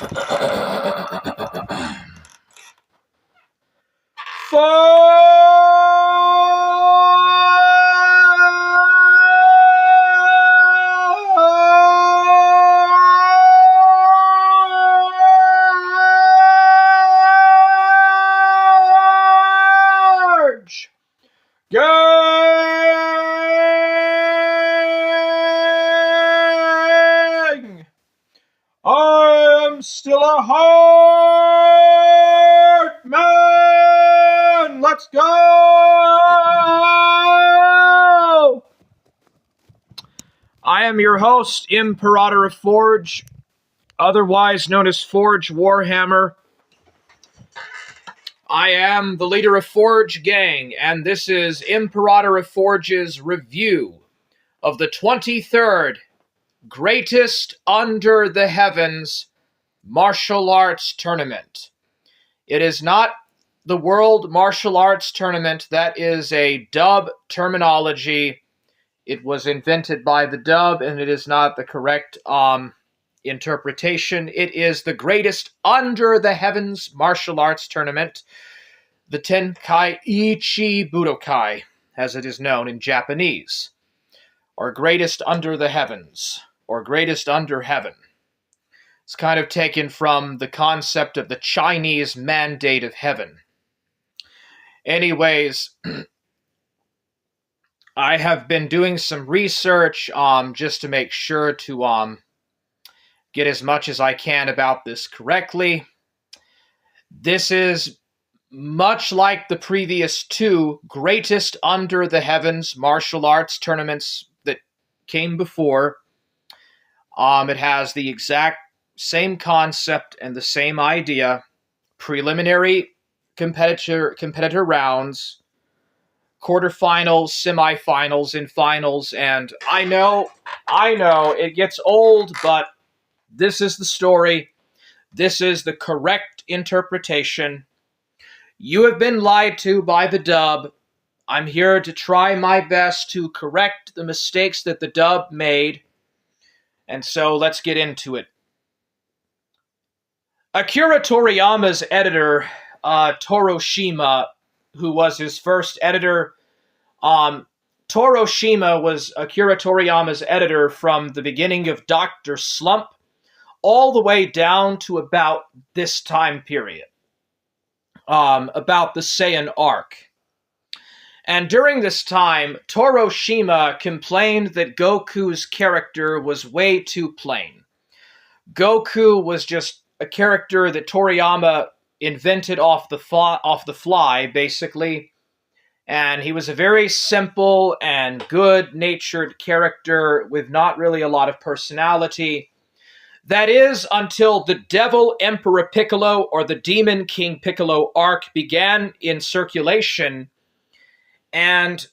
Forge! Gang! I am still a heart man! Let's go! I am your host, Imperatorofforge, otherwise known as Forge Warhammer. I am the leader of Forge Gang, and this is Imperatorofforge's review of the 23rd Greatest Under the Heavens Martial Arts Tournament. It is not the World Martial Arts Tournament. That is a dub terminology. It was invented by the dub, and it is not the correct interpretation. It is the Greatest Under the Heavens Martial Arts Tournament, the Tenkaichi Budokai, as it is known in Japanese, or Greatest Under the Heavens, or Greatest Under Heaven. It's kind of taken from the concept of the Chinese Mandate of Heaven. Anyways, I have been doing some research just to make sure to get as much as I can about this correctly. This is much like the previous two Greatest Under the Heavens martial arts tournaments that came before. It has the exact same concept and the same idea. Preliminary competitor rounds, quarterfinals, semifinals, and finals. And I know, it gets old, but this is the story. This is the correct interpretation. You have been lied to by the dub. I'm here to try my best to correct the mistakes that the dub made. And so let's get into it. Akira Toriyama's editor, Toroshima, who was his first editor, Toroshima was Akira Toriyama's editor from the beginning of Dr. Slump all the way down to about this time period, about the Saiyan arc. And during this time, Toroshima complained that Goku's character was way too plain. Goku was just a character that Toriyama invented off the fly, basically. And he was a very simple and good-natured character with not really a lot of personality. That is, until the Devil Emperor Piccolo or the Demon King Piccolo arc began in circulation, and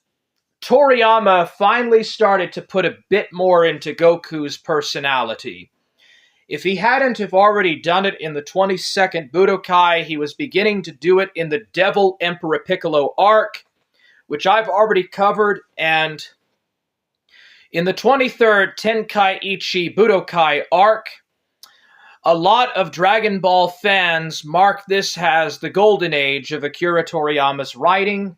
Toriyama finally started to put a bit more into Goku's personality. If he hadn't have already done it in the 22nd Budokai, he was beginning to do it in the Devil Emperor Piccolo arc, which I've already covered, and in the 23rd Tenkaichi Budokai arc, a lot of Dragon Ball fans mark this as the golden age of Akira Toriyama's writing.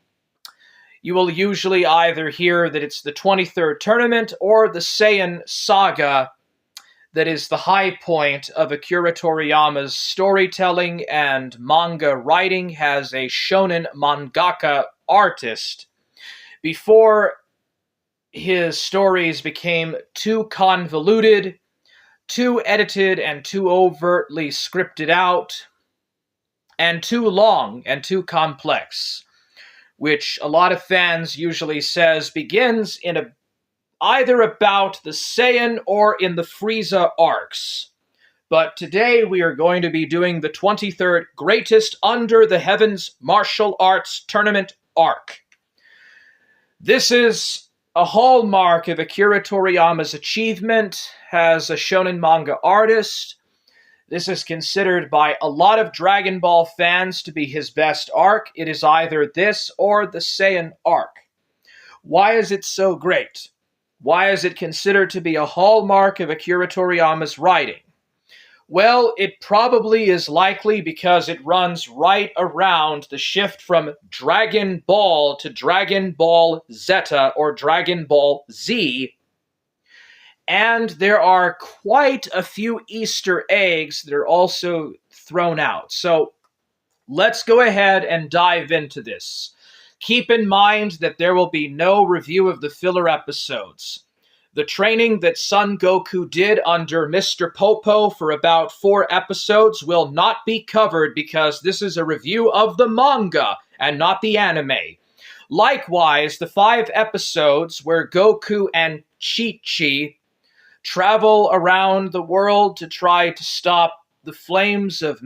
You will usually either hear that it's the 23rd tournament or the Saiyan saga that is the high point of Akira Toriyama's storytelling and manga writing as a shonen mangaka artist before his stories became too convoluted, too edited, and too overtly scripted out, and too long and too complex, which a lot of fans usually says begins in either about the Saiyan or in the Frieza arcs. But today we are going to be doing the 23rd Greatest Under the Heavens Martial Arts Tournament arc. This is a hallmark of Akira Toriyama's achievement as a shonen manga artist. This is considered by a lot of Dragon Ball fans to be his best arc. It is either this or the Saiyan arc. Why is it so great? Why is it considered to be a hallmark of Akira Toriyama's writing? Well, it probably is likely because it runs right around the shift from Dragon Ball to Dragon Ball Zeta or Dragon Ball Z. And there are quite a few Easter eggs that are also thrown out. So let's go ahead and dive into this. Keep in mind that there will be no review of the filler episodes. The training that Son Goku did under Mr. Popo for about 4 episodes will not be covered because this is a review of the manga and not the anime. Likewise, the 5 episodes where Goku and Chi-Chi travel around the world to try to stop the flames of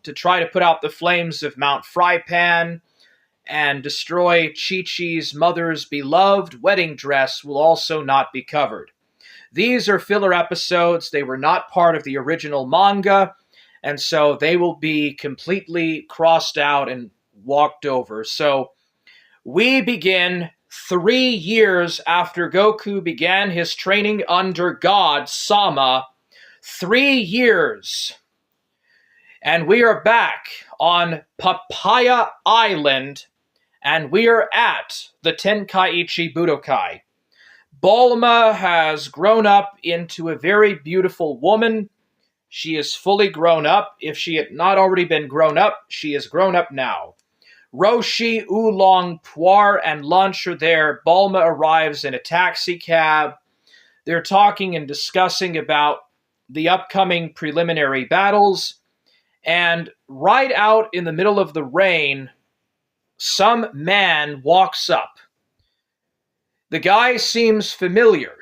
to try to put out the flames of Mount Frypan and destroy Chi-Chi's mother's beloved wedding dress will also not be covered. These are filler episodes. They were not part of the original manga, and so they will be completely crossed out and walked over. So we begin 3 years after Goku began his training under God Sama. 3 years. And we are back on Papaya Island, and we are at the Tenkaichi Budokai. Bulma has grown up into a very beautiful woman. She is fully grown up. If she had not already been grown up, she is grown up now. Roshi, Oolong, Puar, and Lunch are there. Bulma arrives in a taxi cab. They're talking and discussing about the upcoming preliminary battles. And right out in the middle of the rain, some man walks up. The guy seems familiar,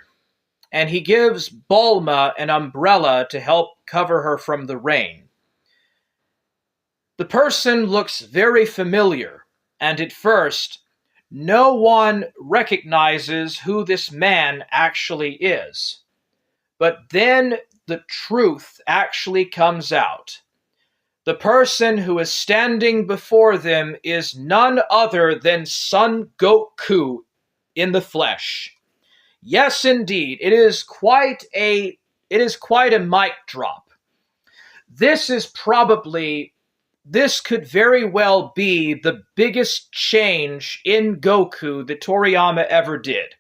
and he gives Bulma an umbrella to help cover her from the rain. The person looks very familiar, and at first, no one recognizes who this man actually is. But then the truth actually comes out. The person who is standing before them is none other than Son Goku in the flesh. Yes, indeed, it is quite a mic drop. This could very well be the biggest change in Goku that Toriyama ever did.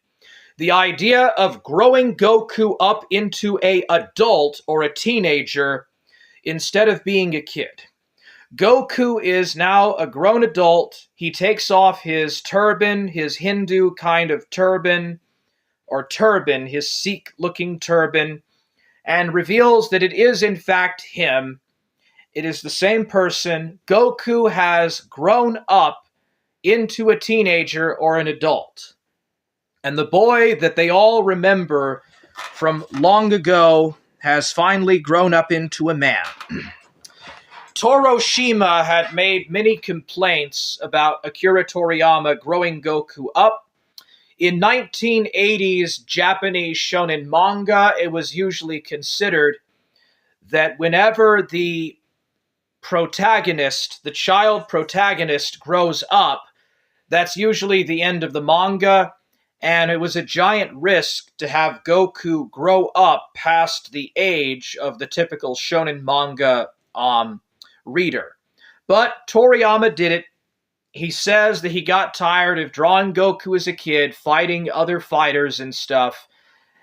The idea of growing Goku up into an adult or a teenager instead of being a kid. Goku is now a grown adult. He takes off his turban, his Hindu kind of turban, his Sikh-looking turban, and reveals that it is in fact him. It is the same person. Goku has grown up into a teenager or an adult. And the boy that they all remember from long ago has finally grown up into a man. Toroshima had made many complaints about Akira Toriyama growing Goku up. In 1980s Japanese shonen manga, it was usually considered that whenever the child protagonist grows up, that's usually the end of the manga, and it was a giant risk to have Goku grow up past the age of the typical shonen manga reader. But Toriyama did it. He says that he got tired of drawing Goku as a kid, fighting other fighters and stuff,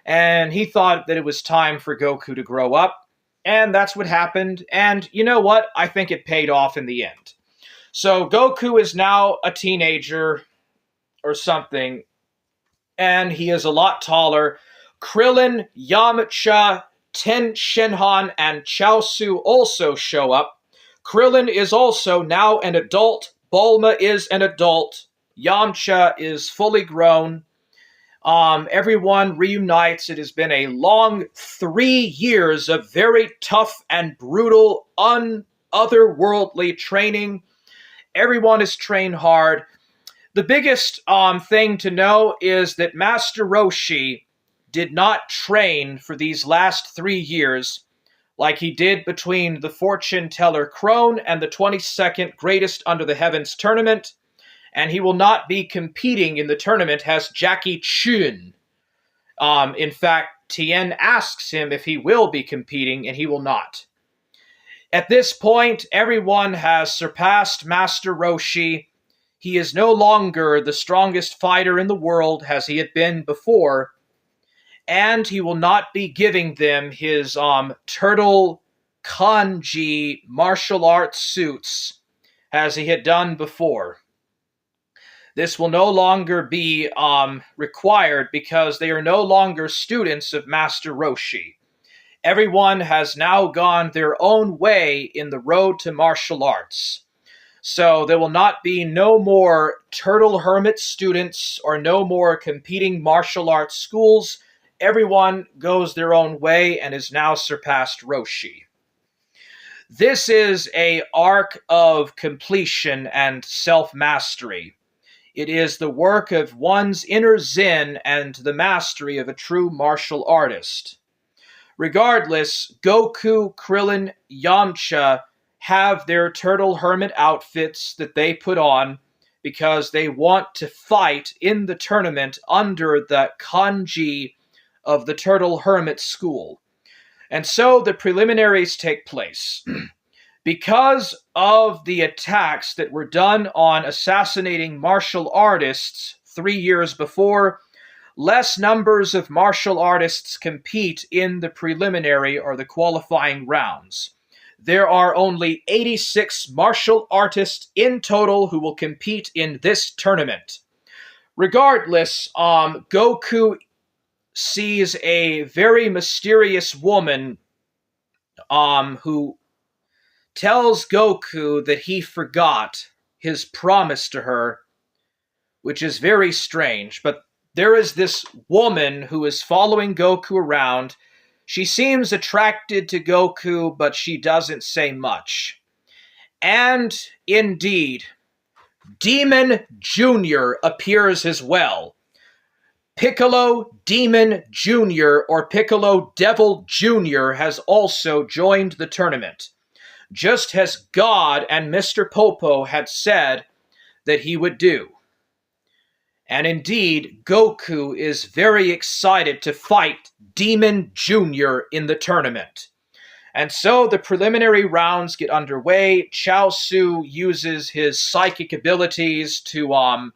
and he thought that it was time for Goku to grow up. And that's what happened. And you know what? I think it paid off in the end. So Goku is now a teenager or something, and he is a lot taller. Krillin, Yamcha, Ten Shinhan, and Chaozu also show up. Krillin is also now an adult. Bulma is an adult. Yamcha is fully grown. Everyone reunites. It has been a long 3 years of very tough and brutal, otherworldly training. Everyone is trained hard. The biggest thing to know is that Master Roshi did not train for these last 3 years like he did between the Fortune Teller Crone and the 22nd Greatest Under the Heavens tournament, and he will not be competing in the tournament as Jackie Chun. In fact, Tien asks him if he will be competing, and he will not. At this point, everyone has surpassed Master Roshi. He is no longer the strongest fighter in the world as he had been before, and he will not be giving them his turtle kanji martial arts suits as he had done before. This will no longer be required because they are no longer students of Master Roshi. Everyone has now gone their own way in the road to martial arts. So there will not be no more Turtle Hermit students or no more competing martial arts schools. Everyone goes their own way and has now surpassed Roshi. This is an arc of completion and self-mastery. It is the work of one's inner zen and the mastery of a true martial artist. Regardless, Goku, Krillin, Yamcha have their Turtle Hermit outfits that they put on because they want to fight in the tournament under the kanji of the Turtle Hermit school. And so the preliminaries take place. Because of the attacks that were done on assassinating martial artists 3 years before, less numbers of martial artists compete in the preliminary or the qualifying rounds. There are only 86 martial artists in total who will compete in this tournament. Regardless, Goku sees a very mysterious woman who tells Goku that he forgot his promise to her, which is very strange. But there is this woman who is following Goku around. She seems attracted to Goku, but she doesn't say much. And indeed, Demon Jr. appears as well. Piccolo Demon Jr. or Piccolo Devil Jr. has also joined the tournament, just as God and Mr. Popo had said that he would do. And indeed, Goku is very excited to fight Demon Jr. in the tournament. And so the preliminary rounds get underway. Chaozu uses his psychic abilities to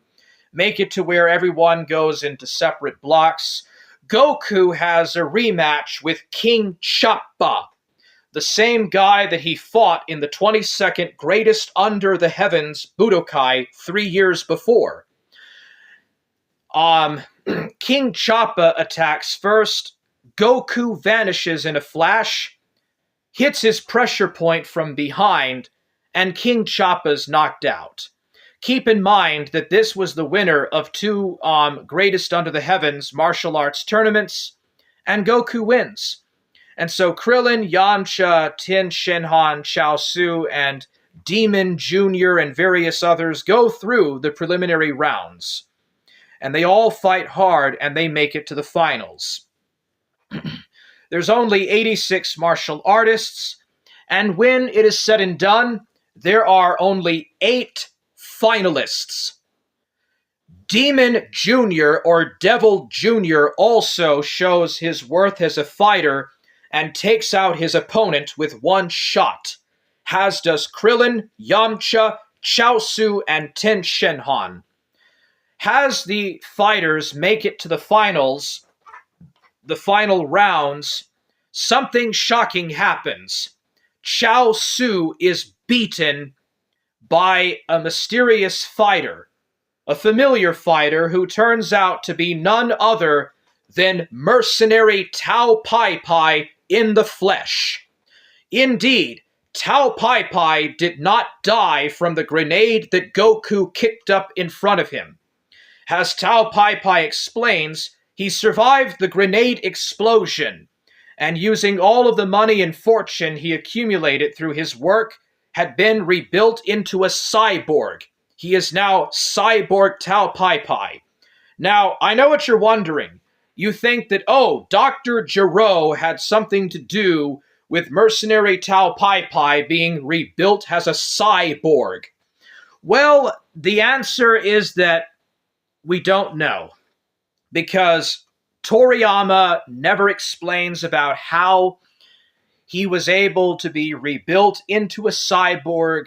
make it to where everyone goes into separate blocks. Goku has a rematch with King Chappa, the same guy that he fought in the 22nd Greatest Under the Heavens Budokai 3 years before. King Chappa attacks first. Goku vanishes in a flash, hits his pressure point from behind, and King Chappa's knocked out. Keep in mind that this was the winner of 2 Greatest Under the Heavens martial arts tournaments, and Goku wins. And so Krillin, Yamcha, Tin Shinhan, Chaozu, and Demon Jr. and various others go through the preliminary rounds. And they all fight hard, and they make it to the finals. There's only 86 martial artists, and when it is said and done, there are only 8 finalists. Demon Jr. or Devil Jr. also shows his worth as a fighter and takes out his opponent with 1 shot, as does Krillin, Yamcha, Chaozu, and Ten Shenhan. As the fighters make it to the finals, the final rounds, something shocking happens. Chaozu is beaten by a mysterious fighter, a familiar fighter who turns out to be none other than mercenary Tao Pai Pai in the flesh. Indeed, Tao Pai Pai did not die from the grenade that Goku kicked up in front of him. As Tao Pai Pai explains, he survived the grenade explosion, and using all of the money and fortune he accumulated through his work, had been rebuilt into a cyborg. He is now Cyborg Tao Pai Pai. Now, I know what you're wondering. You think that, Dr. Gero had something to do with mercenary Tao Pai Pai being rebuilt as a cyborg. Well, the answer is that we don't know, because Toriyama never explains about how he was able to be rebuilt into a cyborg.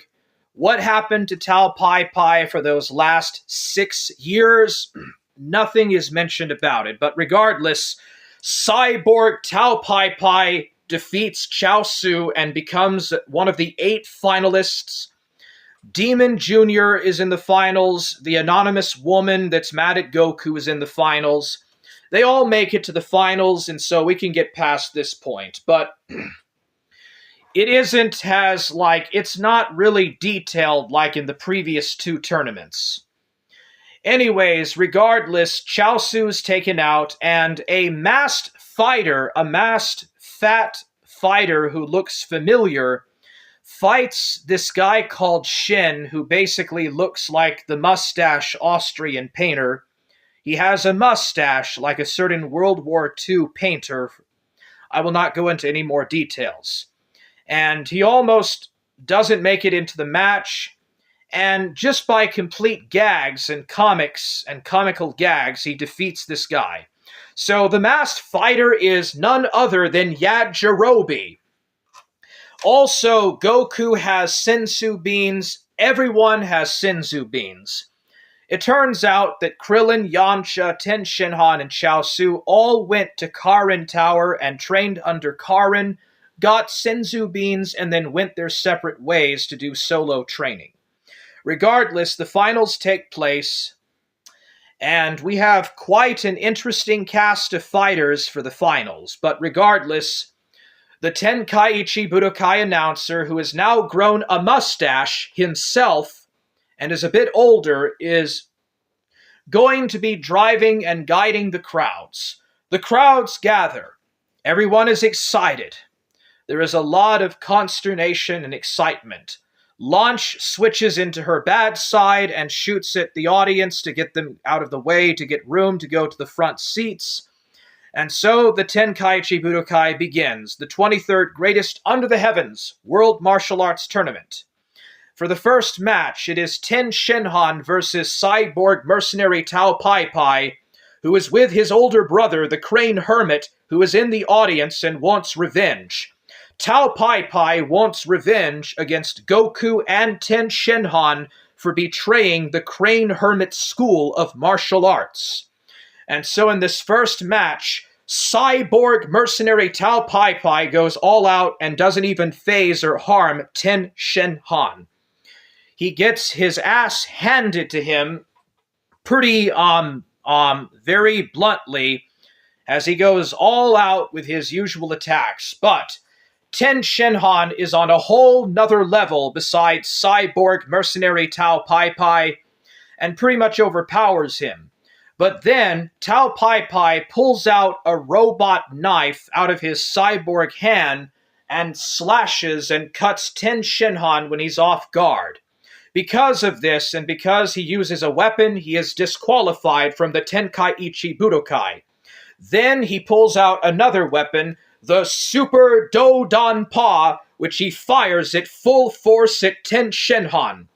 What happened to Tao Pai Pai for those last 6 years? Nothing is mentioned about it. But regardless, cyborg Tao Pai Pai defeats Chaosu and becomes one of the 8 finalists. Demon Jr. is in the finals. The anonymous woman that's mad at Goku is in the finals. They all make it to the finals, and so we can get past this point. But it isn't as, it's not really detailed like in the previous 2 tournaments. Anyways, regardless, Chaosu's taken out, and a masked fat fighter who looks familiar, fights this guy called Shin, who basically looks like the mustache Austrian painter. He has a mustache like a certain World War II painter. I will not go into any more details. And he almost doesn't make it into the match, and just by complete gags and comics and comical gags, he defeats this guy. So the masked fighter is none other than Yajirobe. Also, Goku has Senzu beans. Everyone has Senzu beans. It turns out that Krillin, Yamcha, Ten Shinhan, and Chaosu all went to Karin Tower and trained under Karin, got Senzu beans, and then went their separate ways to do solo training. Regardless, the finals take place, and we have quite an interesting cast of fighters for the finals. But regardless, the Tenkaichi Budokai announcer, who has now grown a mustache himself and is a bit older, is going to be driving and guiding the crowds. The crowds gather. Everyone is excited. There is a lot of consternation and excitement. Launch switches into her bad side and shoots at the audience to get them out of the way, to get room to go to the front seats. And so the Tenkaichi Budokai begins, the 23rd greatest under the heavens World Martial Arts Tournament. For the first match, it is Ten Shinhan versus cyborg mercenary Tao Pai Pai, who is with his older brother, the Crane Hermit, who is in the audience and wants revenge. Tao Pai Pai wants revenge against Goku and Ten Shinhan for betraying the Crane Hermit School of Martial Arts. And so in this first match, cyborg mercenary Tao Pai Pai goes all out and doesn't even faze or harm Ten Shinhan. He gets his ass handed to him pretty, very bluntly, as he goes all out with his usual attacks. But Ten Shinhan is on a whole nother level besides cyborg mercenary Tao Pai Pai and pretty much overpowers him. But then Tao Pai Pai pulls out a robot knife out of his cyborg hand and slashes and cuts Ten Shinhan when he's off guard. Because of this, and because he uses a weapon, he is disqualified from the Tenkaichi Budokai. Then he pulls out another weapon, the Super Dodan Pa, which he fires at full force at Ten Shinhan.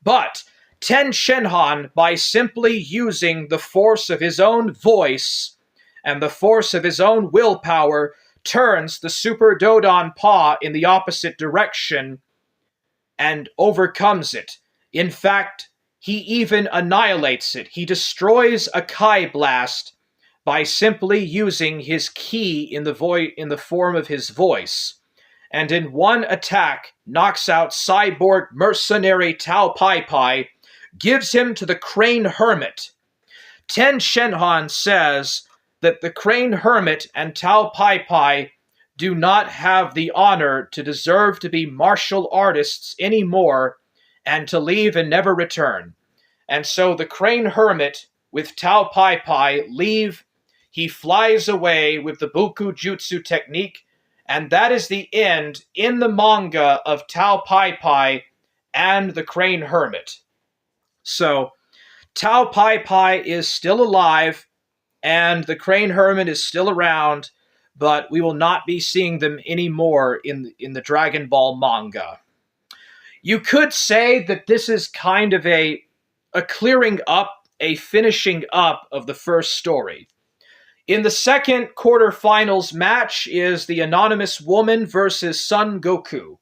But Ten Shinhan, by simply using the force of his own voice and the force of his own willpower, turns the Super Dodan Pa in the opposite direction and overcomes it. In fact, he even annihilates it. He destroys a Kai Blast by simply using his ki in the form of his voice, and in one attack knocks out cyborg mercenary Tao Pai Pai, gives him to the Crane Hermit. Ten Shinhan says that the Crane Hermit and Tao Pai Pai do not have the honor to deserve to be martial artists anymore and to leave and never return. And so the Crane Hermit with Tao Pai Pai leave. He flies away with the Buku Jutsu technique, and that is the end in the manga of Tao Pai Pai and the Crane Hermit. So Tao Pai Pai is still alive, and the Crane Hermit is still around, but we will not be seeing them anymore in the Dragon Ball manga. You could say that this is kind of a clearing up, a finishing up of the first story. In the second quarterfinals match is the Anonymous Woman versus Son Goku.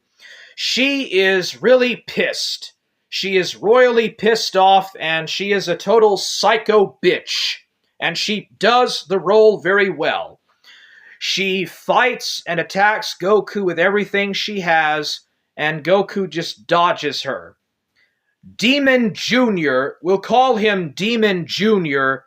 She is really pissed. She is royally pissed off, and she is a total psycho bitch. And she does the role very well. She fights and attacks Goku with everything she has, and Goku just dodges her. Demon Jr., we'll call him Demon Jr.,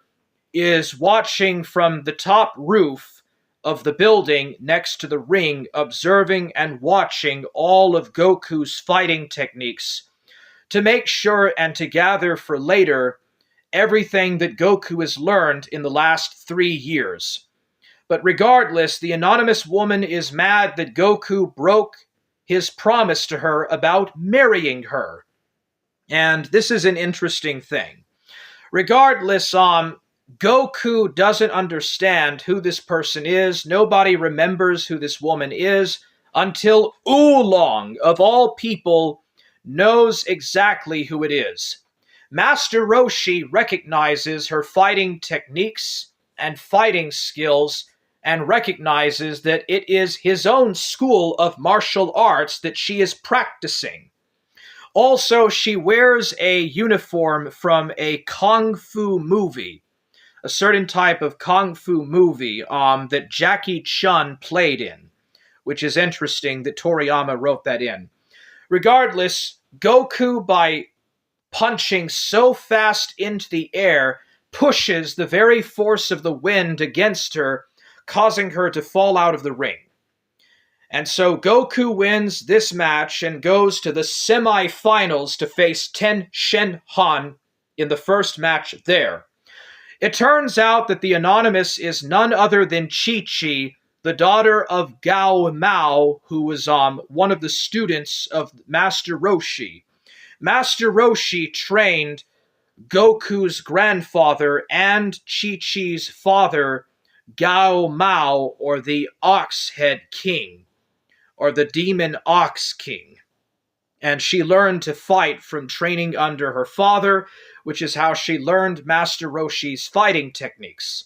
is watching from the top roof of the building next to the ring, observing and watching all of Goku's fighting techniques to make sure and to gather for later everything that Goku has learned in the last 3 years. But regardless, the Anonymous Woman is mad that Goku broke his promise to her about marrying her. And this is an interesting thing. Regardless, Goku doesn't understand who this person is. Nobody remembers who this woman is until Oolong, of all people, knows exactly who it is. Master Roshi recognizes her fighting techniques and fighting skills and recognizes that it is his own school of martial arts that she is practicing. Also, she wears a uniform from a kung fu movie, a certain type of kung fu movie that Jackie Chun played in, which is interesting that Toriyama wrote that in. Regardless, Goku, by punching so fast into the air, pushes the very force of the wind against her, causing her to fall out of the ring. And so Goku wins this match and goes to the semi-finals to face Ten Shen Han in the first match there. It turns out that the Anonymous is none other than Chi-Chi, the daughter of Gao Mao, who was one of the students of Master Roshi. Master Roshi trained Goku's grandfather and Chi-Chi's father, Gao Mao, or the Ox Head King, or the Demon Ox King. And she learned to fight from training under her father, which is how she learned Master Roshi's fighting techniques.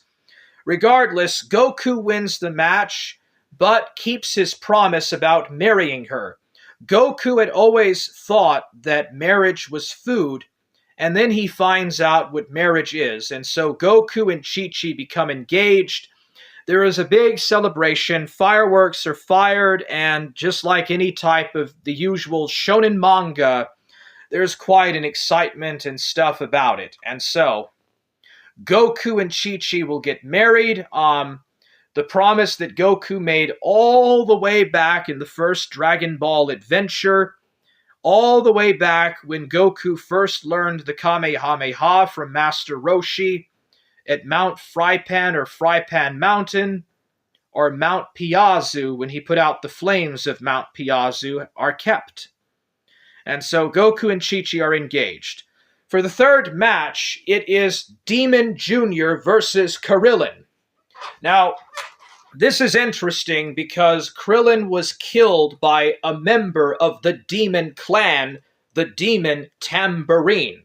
Regardless, Goku wins the match, but keeps his promise about marrying her. Goku had always thought that marriage was food, and then he finds out what marriage is, and so Goku and Chi-Chi become engaged. There is a big celebration, fireworks are fired, and just like any type of the usual shonen manga, there's quite an excitement and stuff about it. And so, Goku and Chi-Chi will get married. The promise that Goku made all the way back in the first Dragon Ball adventure, all the way back when Goku first learned the Kamehameha from Master Roshi at Mount Frypan or Frypan Mountain, or Mount Piazu when he put out the flames of Mount Piazu, are kept. And so Goku and Chi-Chi are engaged. For the third match, it is Demon Jr. versus Krillin. Now, this is interesting because Krillin was killed by a member of the Demon Clan, the Demon Tambourine.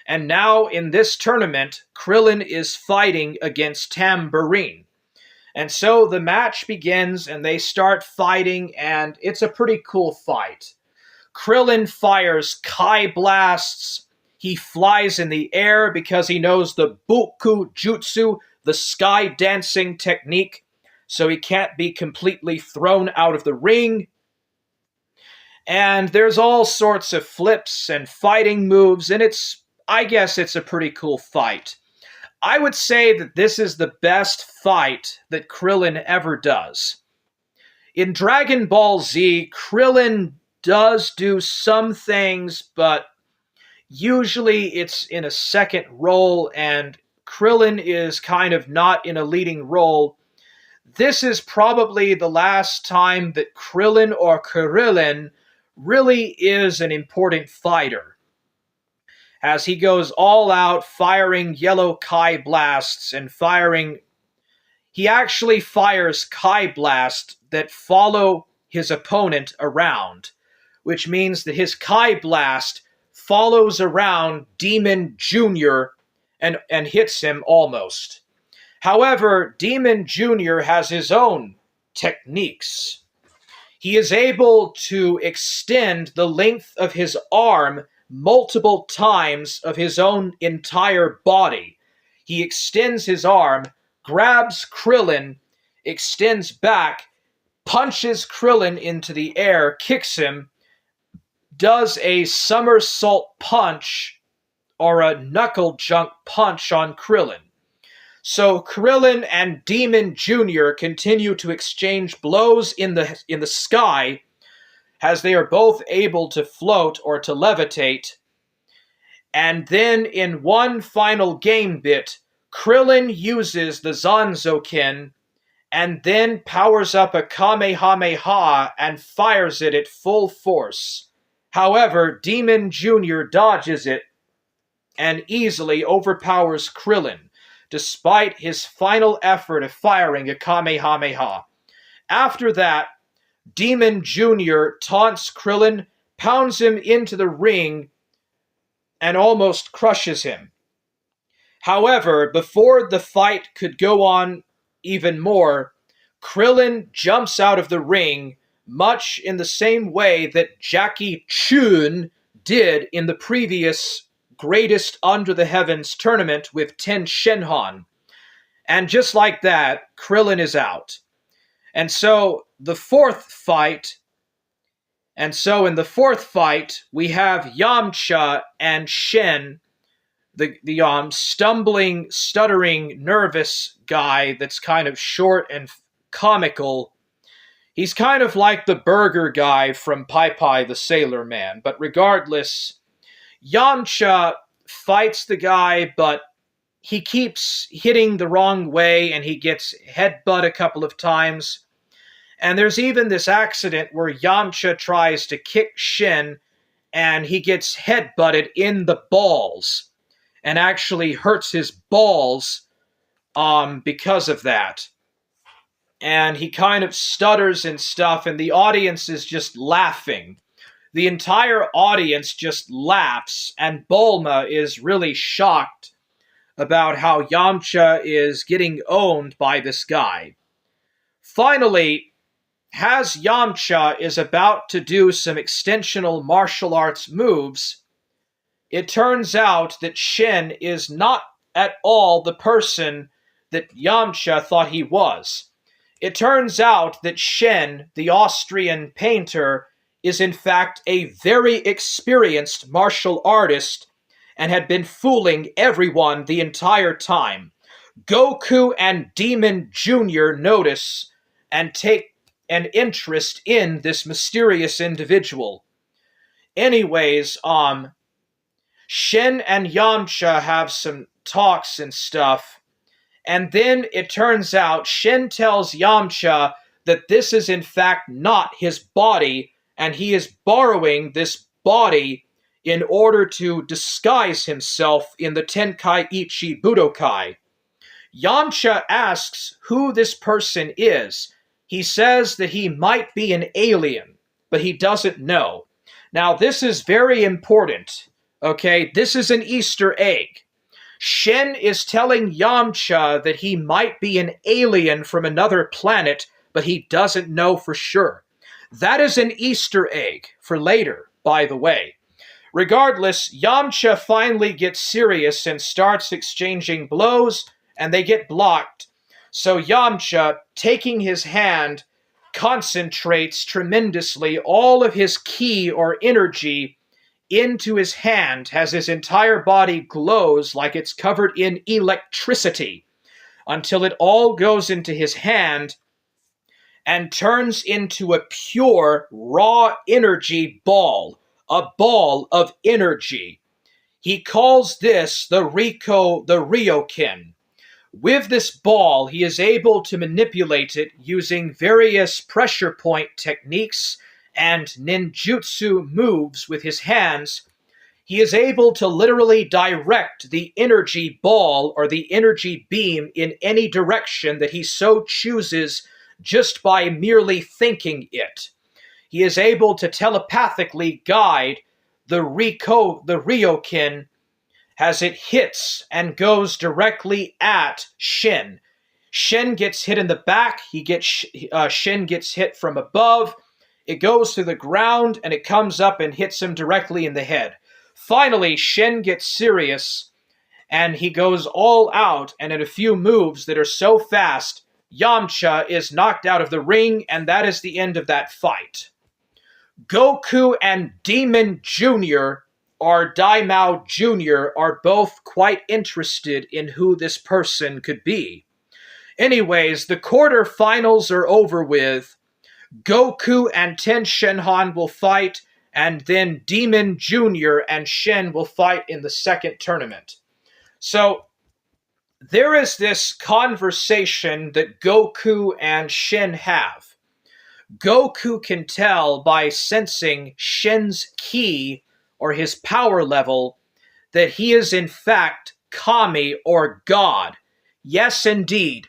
And now in this tournament, Krillin is fighting against Tambourine. And so the match begins and they start fighting, and it's a pretty cool fight. Krillin fires Kai blasts. He flies in the air because he knows the Buku Jutsu, the sky dancing technique, so he can't be completely thrown out of the ring. And there's all sorts of flips and fighting moves, and I guess it's a pretty cool fight. I would say that this is the best fight that Krillin ever does. In Dragon Ball Z, Krillin does do some things, but usually it's in a second role, and Krillin is kind of not in a leading role. This is probably the last time that Krillin or Krillin really is an important fighter, as he goes all out firing yellow Kai blasts and he actually fires Kai blasts that follow his opponent around, which means that his Kai blast follows around Demon Jr. and hits him almost. However, Demon Jr. has his own techniques. He is able to extend the length of his arm multiple times of his own entire body. He extends his arm, grabs Krillin, extends back, punches Krillin into the air, kicks him, does a somersault punch or a knuckle junk punch on Krillin. So Krillin and Demon Jr. continue to exchange blows in the sky as they are both able to float or to levitate. And then in one final game bit, Krillin uses the Zanzoken and then powers up a Kamehameha and fires it at full force. However, Demon Jr. dodges it and easily overpowers Krillin, despite his final effort of firing a Kamehameha. After that, Demon Jr. taunts Krillin, pounds him into the ring, and almost crushes him. However, before the fight could go on even more, Krillin jumps out of the ring, much in the same way that Jackie Chun did in the previous Greatest Under the Heavens tournament with Ten Shenhan. And just like that, Krillin is out. And so in the fourth fight, we have Yamcha and Shen, the stumbling, stuttering, nervous guy that's kind of short and comical. He's kind of like the burger guy from Pai Pai the Sailor Man. But regardless, Yamcha fights the guy, but he keeps hitting the wrong way and he gets headbutt a couple of times. And there's even this accident where Yamcha tries to kick Shen and he gets headbutted in the balls and actually hurts his balls because of that. And he kind of stutters and stuff, and the audience is just laughing. The entire audience just laughs, and Bulma is really shocked about how Yamcha is getting owned by this guy. Finally, as Yamcha is about to do some extensional martial arts moves, it turns out that Shen is not at all the person that Yamcha thought he was. It turns out that Shen, the Austrian painter, is in fact a very experienced martial artist and had been fooling everyone the entire time. Goku and Demon Jr. notice and take an interest in this mysterious individual. Anyways, Shen and Yamcha have some talks and stuff, and then it turns out Shen tells Yamcha that this is in fact not his body, and he is borrowing this body in order to disguise himself in the Tenkaichi Budokai. Yamcha asks who this person is. He says that he might be an alien, but he doesn't know. Now, this is very important, okay? This is an Easter egg. Shen is telling Yamcha that he might be an alien from another planet, but he doesn't know for sure. That is an Easter egg for later, by the way. Regardless, Yamcha finally gets serious and starts exchanging blows, and they get blocked. So Yamcha, taking his hand, concentrates tremendously all of his ki or energy into his hand as his entire body glows like it's covered in electricity until it all goes into his hand and turns into a pure, raw energy ball, a ball of energy. He calls this the Ryokin. With this ball, he is able to manipulate it using various pressure point techniques and ninjutsu moves with his hands. He is able to literally direct the energy ball or the energy beam in any direction that he so chooses just by merely thinking it. He is able to telepathically guide the Ryokin as it hits and goes directly at Shen, Shin gets hit in the back. Shin gets hit from above. It goes to the ground, and it comes up and hits him directly in the head. Finally, Shin gets serious, and he goes all out, and in a few moves that are so fast, Yamcha is knocked out of the ring, and that is the end of that fight. Goku and Demon Jr., or Daimao Jr., are both quite interested in who this person could be. Anyways, the quarterfinals are over with. Goku and Ten Shinhan will fight, and then Demon Jr. and Shin will fight in the second tournament. So, there is this conversation that Goku and Shin have. Goku can tell by sensing Shin's ki, or his power level, that he is in fact Kami, or God. Yes, indeed.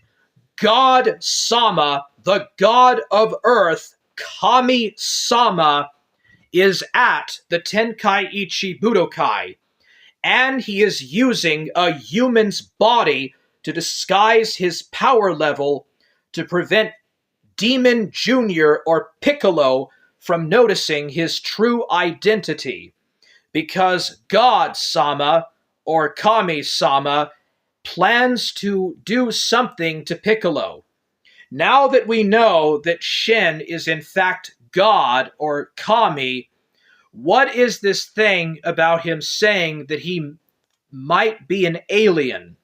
God-sama, the god of earth, Kami-sama, is at the Tenkaichi Budokai, and he is using a human's body to disguise his power level to prevent Demon Jr. or Piccolo from noticing his true identity, because God-sama, or Kami-sama, plans to do something to Piccolo. Now that we know that Shin is in fact God, or Kami, what is this thing about him saying that he might be an alien?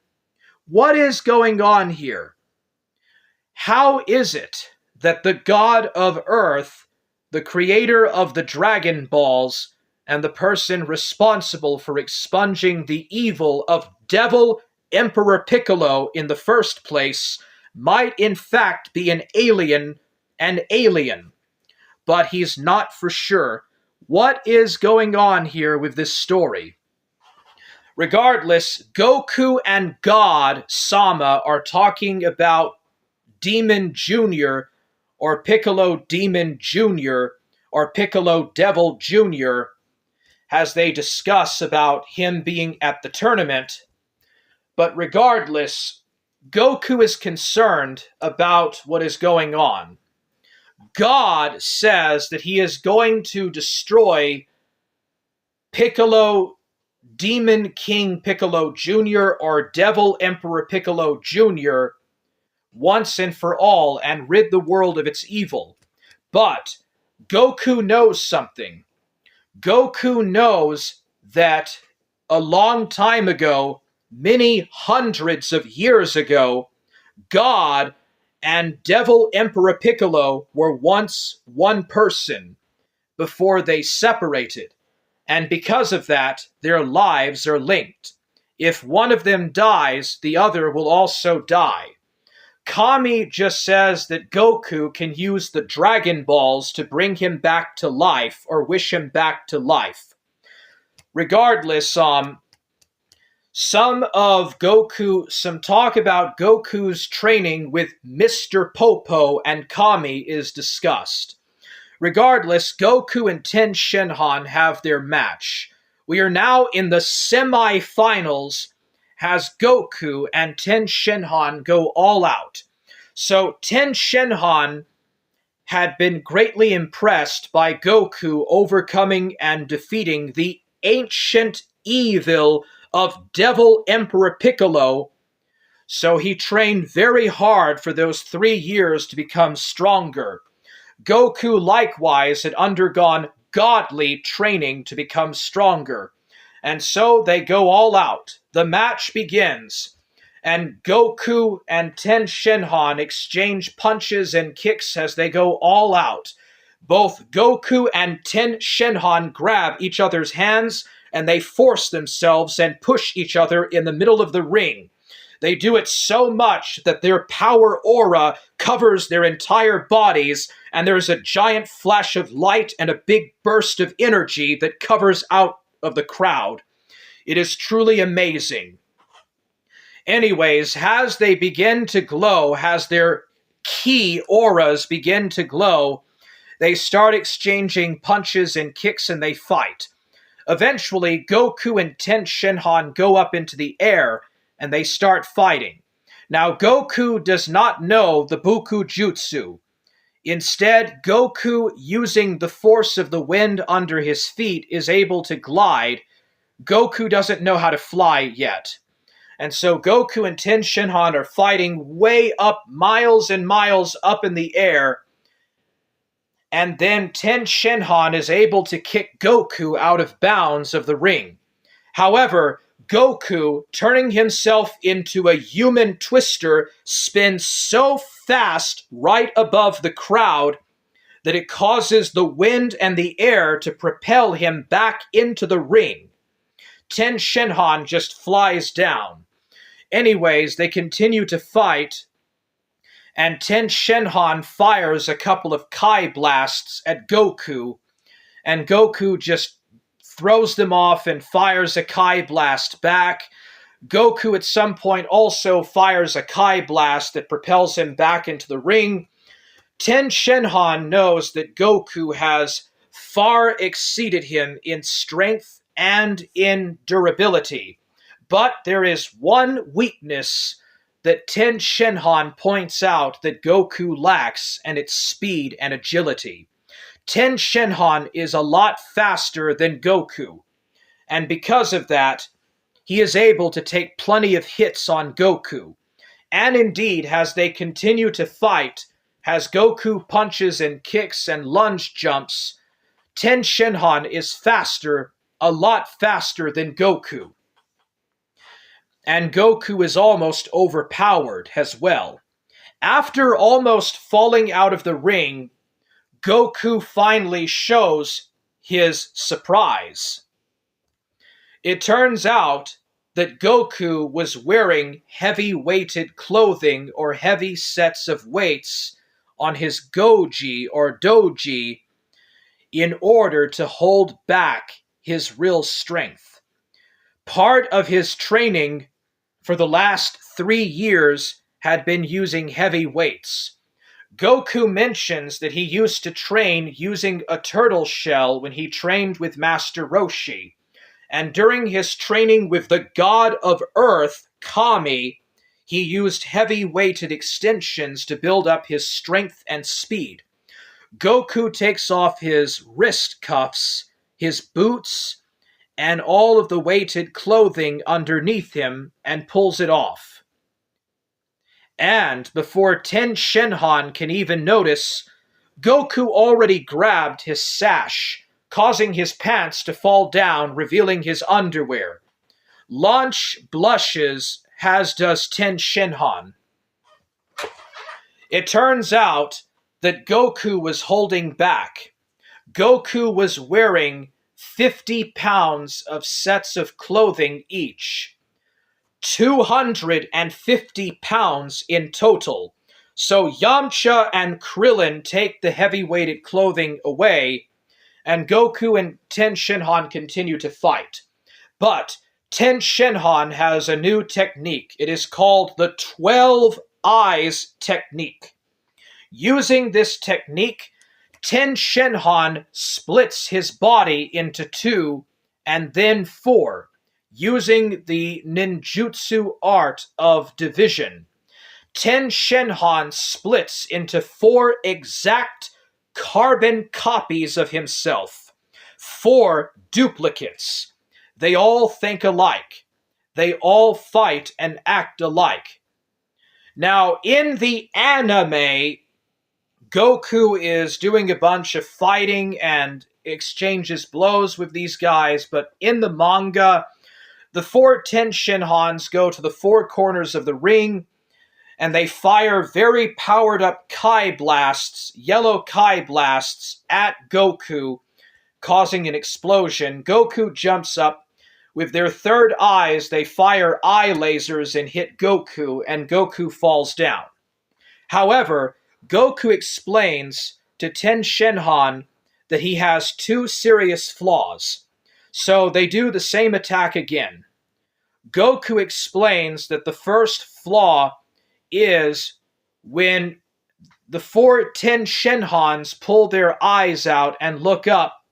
What is going on here? How is it that the god of Earth, the creator of the Dragon Balls, and the person responsible for expunging the evil of Devil Emperor Piccolo in the first place, might in fact be an alien? But he's not for sure. What is going on here with this story? Regardless, Goku and God-sama are talking about Demon Jr., or Piccolo Demon Jr., or Piccolo Devil Jr., as they discuss about him being at the tournament. But regardless, Goku is concerned about what is going on. God says that he is going to destroy Piccolo Demon King Piccolo Jr. or Devil Emperor Piccolo Jr. once and for all and rid the world of its evil. But Goku knows something. Goku knows that a long time ago, many hundreds of years ago, God and Devil Emperor Piccolo were once one person before they separated. And because of that, their lives are linked. If one of them dies, the other will also die. Kami just says that Goku can use the Dragon Balls to bring him back to life, or wish him back to life. Regardless, some talk about Goku's training with Mr. Popo and Kami is discussed. Regardless, Goku and Ten Shinhan have their match. We are now in the semi-finals as Goku and Ten Shinhan go all out. So Ten Shinhan had been greatly impressed by Goku overcoming and defeating the ancient evil of Devil Emperor Piccolo, so he trained very hard for those 3 years to become stronger. Goku likewise had undergone godly training to become stronger, and so they go all out. The match begins, and Goku and Ten Shinhan exchange punches and kicks as they go all out. Both Goku and Ten Shinhan grab each other's hands, and they force themselves and push each other in the middle of the ring. They do it so much that their power aura covers their entire bodies, and there's a giant flash of light and a big burst of energy that covers out of the crowd. It is truly amazing. Anyways, as they begin to glow, as their ki auras begin to glow, they start exchanging punches and kicks and they fight. Eventually, Goku and Ten Shinhan go up into the air and they start fighting. Now, Goku does not know the Buku Jutsu. Instead, Goku, using the force of the wind under his feet, is able to glide. Goku doesn't know how to fly yet. And so Goku and Ten Shinhan are fighting way up, miles and miles up in the air. And then Ten Shinhan is able to kick Goku out of bounds of the ring. However, Goku, turning himself into a human twister, spins so fast right above the crowd that it causes the wind and the air to propel him back into the ring. Ten Shinhan just flies down. Anyways, they continue to fight, and Ten Shinhan fires a couple of Kai blasts at Goku, and Goku just throws them off and fires a Kai blast back. Goku at some point also fires a Kai blast that propels him back into the ring. Ten Shinhan knows that Goku has far exceeded him in strength and in durability. But there is one weakness that Ten Shinhan points out that Goku lacks, and it's speed and agility. Ten Shinhan is a lot faster than Goku, and because of that, he is able to take plenty of hits on Goku. And indeed, as they continue to fight, as Goku punches and kicks and lunge jumps, Ten Shinhan is faster, a lot faster than Goku. And Goku is almost overpowered as well. After almost falling out of the ring, Goku finally shows his surprise. It turns out that Goku was wearing heavy-weighted clothing or heavy sets of weights on his goji or doji in order to hold back his real strength. Part of his training for the last 3 years had been using heavy weights. Goku mentions that he used to train using a turtle shell when he trained with Master Roshi. And during his training with the god of Earth, Kami, he used heavy-weighted extensions to build up his strength and speed. Goku takes off his wrist cuffs, his boots, and all of the weighted clothing underneath him and pulls it off. And before Ten Shinhan can even notice, Goku already grabbed his sash, causing his pants to fall down, revealing his underwear. Launch blushes, as does Ten Shinhan. It turns out that Goku was holding back. Goku was wearing 50 pounds of sets of clothing each. 250 pounds in total. So Yamcha and Krillin take the heavy-weighted clothing away, and Goku and Ten Shinhan continue to fight. But Ten Shinhan has a new technique. It is called the 12 Eyes technique. Using this technique, Ten Shinhan splits his body into 2 and then 4, using the ninjutsu art of division. Ten Shinhan splits into 4 exact carbon copies of himself. 4 duplicates. They all think alike. They all fight and act alike. Now, in the anime, Goku is doing a bunch of fighting and exchanges blows with these guys, but in the manga, the 4 Ten Shinhans go to the 4 corners of the ring, and they fire very powered up Kai blasts, yellow Kai blasts, at Goku, causing an explosion. Goku jumps up. With their third eyes, they fire eye lasers and hit Goku, and Goku falls down. However, Goku explains to Ten Shinhan that he has 2 serious flaws. So they do the same attack again. Goku explains that the first flaw is when the 4 Ten Shinhans pull their eyes out and look up,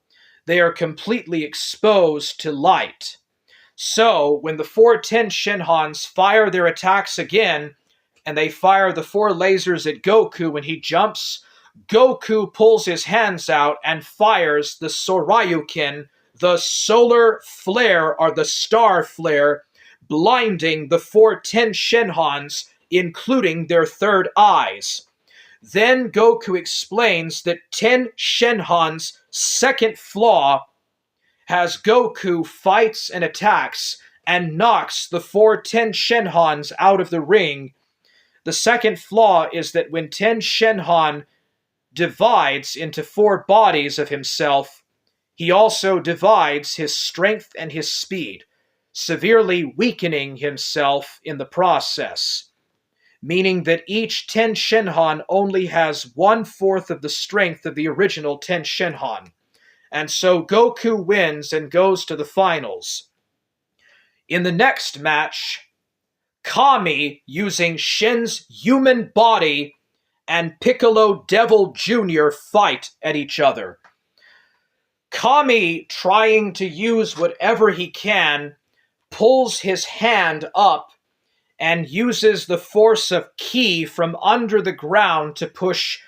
they are completely exposed to light. So, when the 4 Ten Shinhans fire their attacks again, and they fire the 4 lasers at Goku when he jumps. Goku pulls his hands out and fires the Soryuken, the solar flare or the star flare, blinding the 4 Ten Shenhans, including their third eyes. Then Goku explains that Ten Shenhan's second flaw has Goku fights and attacks and knocks the 4 Ten Shenhans out of the ring. The second flaw is that when Ten Shenhan divides into 4 bodies of himself, he also divides his strength and his speed, severely weakening himself in the process, meaning that each Ten Shenhan only has 1/4 of the strength of the original Ten Shenhan. And so Goku wins and goes to the finals. In the next match, Kami, using Shen's human body, and Piccolo Devil Jr. fight at each other. Kami, trying to use whatever he can, pulls his hand up and uses the force of ki from under the ground to push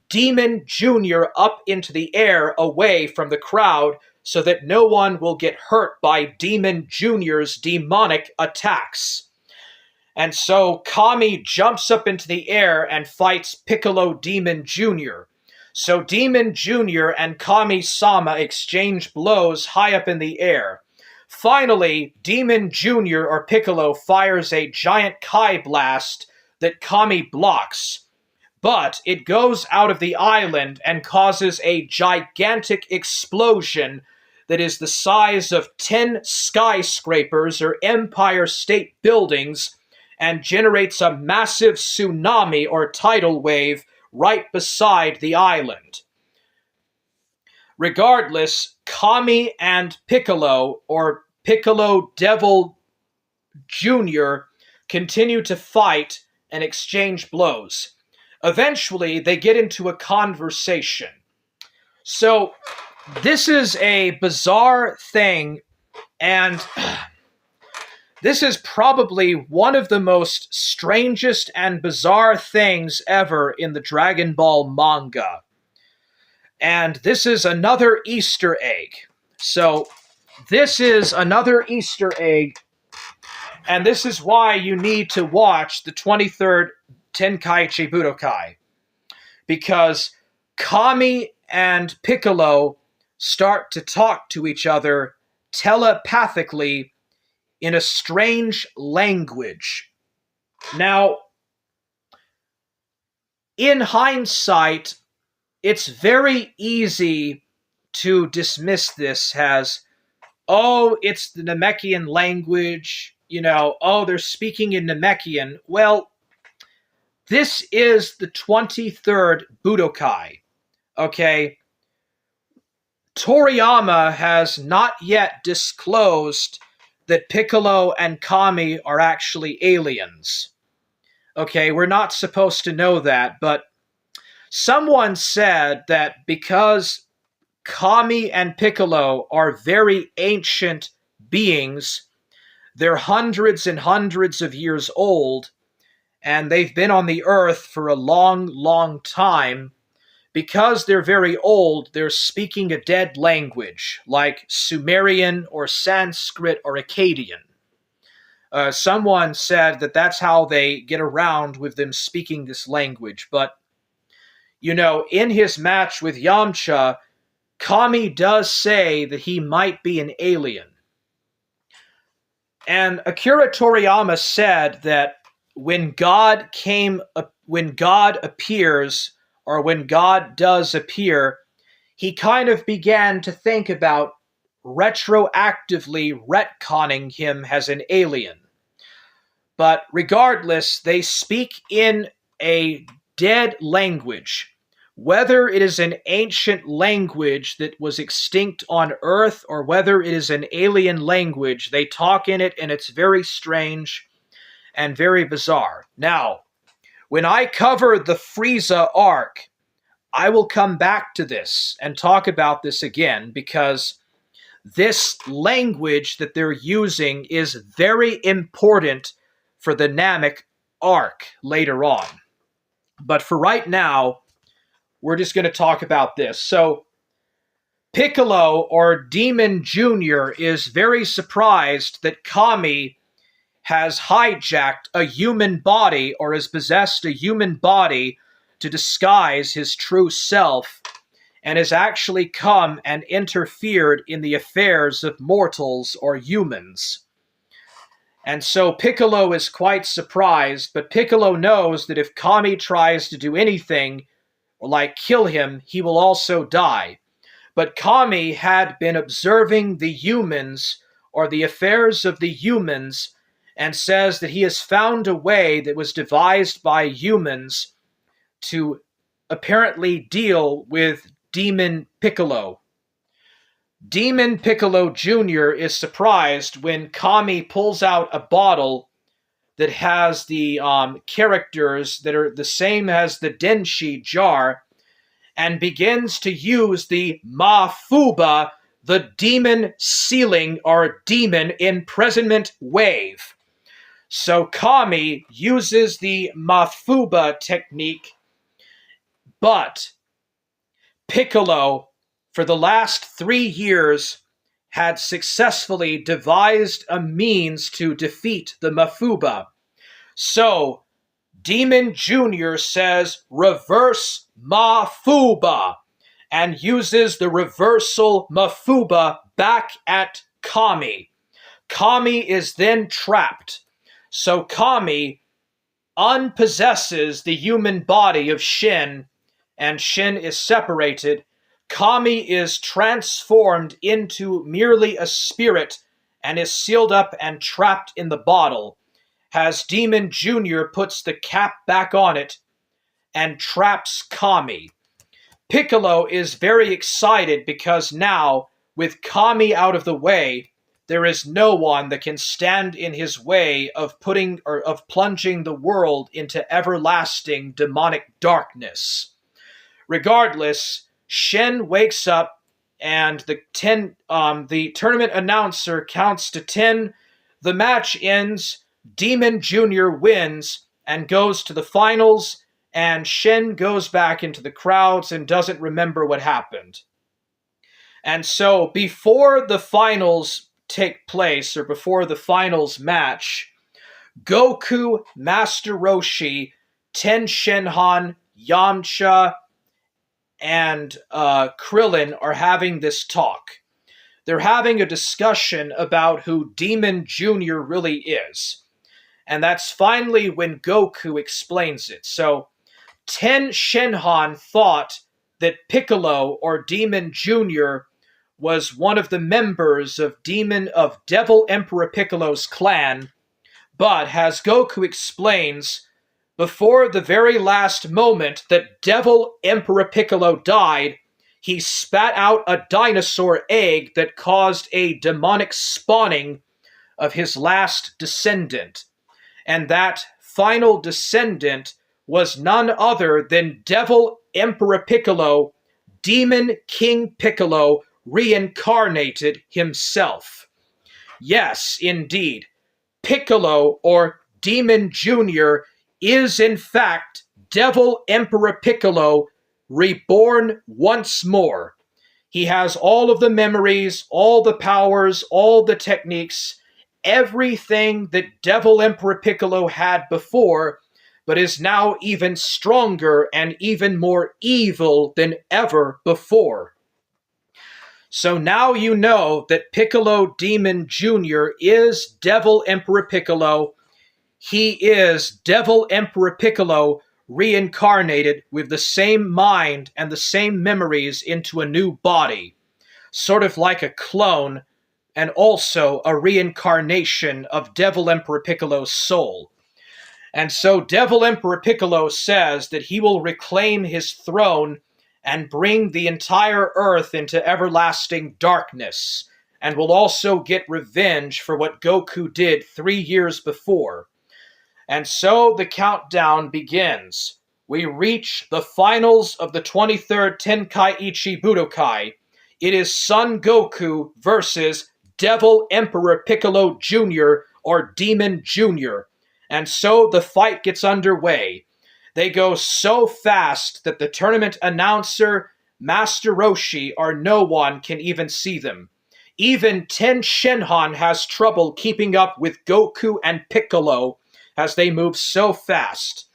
Demon Jr. up into the air away from the crowd so that no one will get hurt by Demon Jr.'s demonic attacks. And so Kami jumps up into the air and fights Piccolo Demon Jr. So Demon Jr. and Kami-sama exchange blows high up in the air. Finally, Demon Jr. or Piccolo fires a giant Kai blast that Kami blocks. But it goes out of the island and causes a gigantic explosion that is the size of 10 skyscrapers or Empire State Buildings and generates a massive tsunami or tidal wave right beside the island. Regardless, Kami and Piccolo, or Piccolo Devil Jr., continue to fight and exchange blows. Eventually, they get into a conversation. So, this is a bizarre thing, and this is probably one of the most strangest and bizarre things ever in the Dragon Ball manga. And this is another Easter egg. So, this is another Easter egg, and this is why you need to watch the 23rd Tenkaichi Budokai. Because Kami and Piccolo start to talk to each other telepathically in a strange language. Now, in hindsight, it's very easy to dismiss this as, oh, it's the Namekian language, oh, they're speaking in Namekian. Well, this is the 23rd Budokai, okay? Toriyama has not yet disclosed that Piccolo and Kami are actually aliens. Okay, we're not supposed to know that, but someone said that because Kami and Piccolo are very ancient beings, they're hundreds and hundreds of years old, and they've been on the earth for a long, long time. Because they're very old, they're speaking a dead language, like Sumerian or Sanskrit or Akkadian. Someone said that that's how they get around with them speaking this language. But, in his match with Yamcha, Kami does say that he might be an alien. And Akira Toriyama said that when God appears, or when God does appear, he kind of began to think about retroactively retconning him as an alien. But regardless, they speak in a dead language. Whether it is an ancient language that was extinct on Earth, or whether it is an alien language, they talk in it, and it's very strange and very bizarre. Now, when I cover the Frieza arc, I will come back to this and talk about this again, because this language that they're using is very important for the Namek arc later on. But for right now, we're just going to talk about this. So Piccolo, or Demon Jr., is very surprised that Kami has hijacked a human body, or has possessed a human body to disguise his true self, and has actually come and interfered in the affairs of mortals or humans. And so Piccolo is quite surprised, but Piccolo knows that if Kami tries to do anything, like kill him, he will also die. But Kami had been observing the humans, or the affairs of the humans, and says that he has found a way that was devised by humans to apparently deal with Demon Piccolo. Demon Piccolo Jr. is surprised when Kami pulls out a bottle that has the characters that are the same as the Denshi jar, and begins to use the Mafuba, the demon sealing or demon imprisonment wave. So Kami uses the Mafuba technique, but Piccolo, for the last 3 years, had successfully devised a means to defeat the Mafuba. So Demon Jr. says, reverse Mafuba, and uses the reversal Mafuba back at Kami. Kami is then trapped. So Kami unpossesses the human body of Shin, and Shin is separated. Kami is transformed into merely a spirit and is sealed up and trapped in the bottle, as Demon Jr. puts the cap back on it and traps Kami. Piccolo is very excited because now, with Kami out of the way, there is no one that can stand in his way of plunging the world into everlasting demonic darkness. Regardless, Shen wakes up, and the tournament announcer counts to 10. The match ends. Demon Jr. wins and goes to the finals, and Shen goes back into the crowds and doesn't remember what happened. And so before the finals take place, or before the finals match, Goku, Master Roshi, Ten Shenhan, Yamcha, and Krillin are having this talk. They're having a discussion about who Demon Jr. really is. And that's finally when Goku explains it. So Ten Shenhan thought that Piccolo, or Demon Jr., was one of the members of Devil Emperor Piccolo's clan, but as Goku explains, before the very last moment that Devil Emperor Piccolo died, he spat out a dinosaur egg that caused a demonic spawning of his last descendant. And that final descendant was none other than Devil Emperor Piccolo, Demon King Piccolo, reincarnated himself. Yes, indeed, Piccolo, or Demon Jr., is in fact Devil Emperor Piccolo, reborn once more. He has all of the memories, all the powers, all the techniques, everything that Devil Emperor Piccolo had before, but is now even stronger and even more evil than ever before. So now you know that Piccolo Demon Jr. is Devil Emperor Piccolo. He is Devil Emperor Piccolo reincarnated with the same mind and the same memories into a new body. Sort of like a clone, and also a reincarnation of Devil Emperor Piccolo's soul. And so Devil Emperor Piccolo says that he will reclaim his throne and bring the entire earth into everlasting darkness, and will also get revenge for what Goku did 3 years before. And so the countdown begins. We reach the finals of the 23rd Tenkaichi Budokai. It is Son Goku versus Devil Emperor Piccolo Jr., or Demon Jr., And so the fight gets underway. They go so fast that the tournament announcer, Master Roshi, or no one can even see them. Even Ten Shinhan has trouble keeping up with Goku and Piccolo as they move so fast.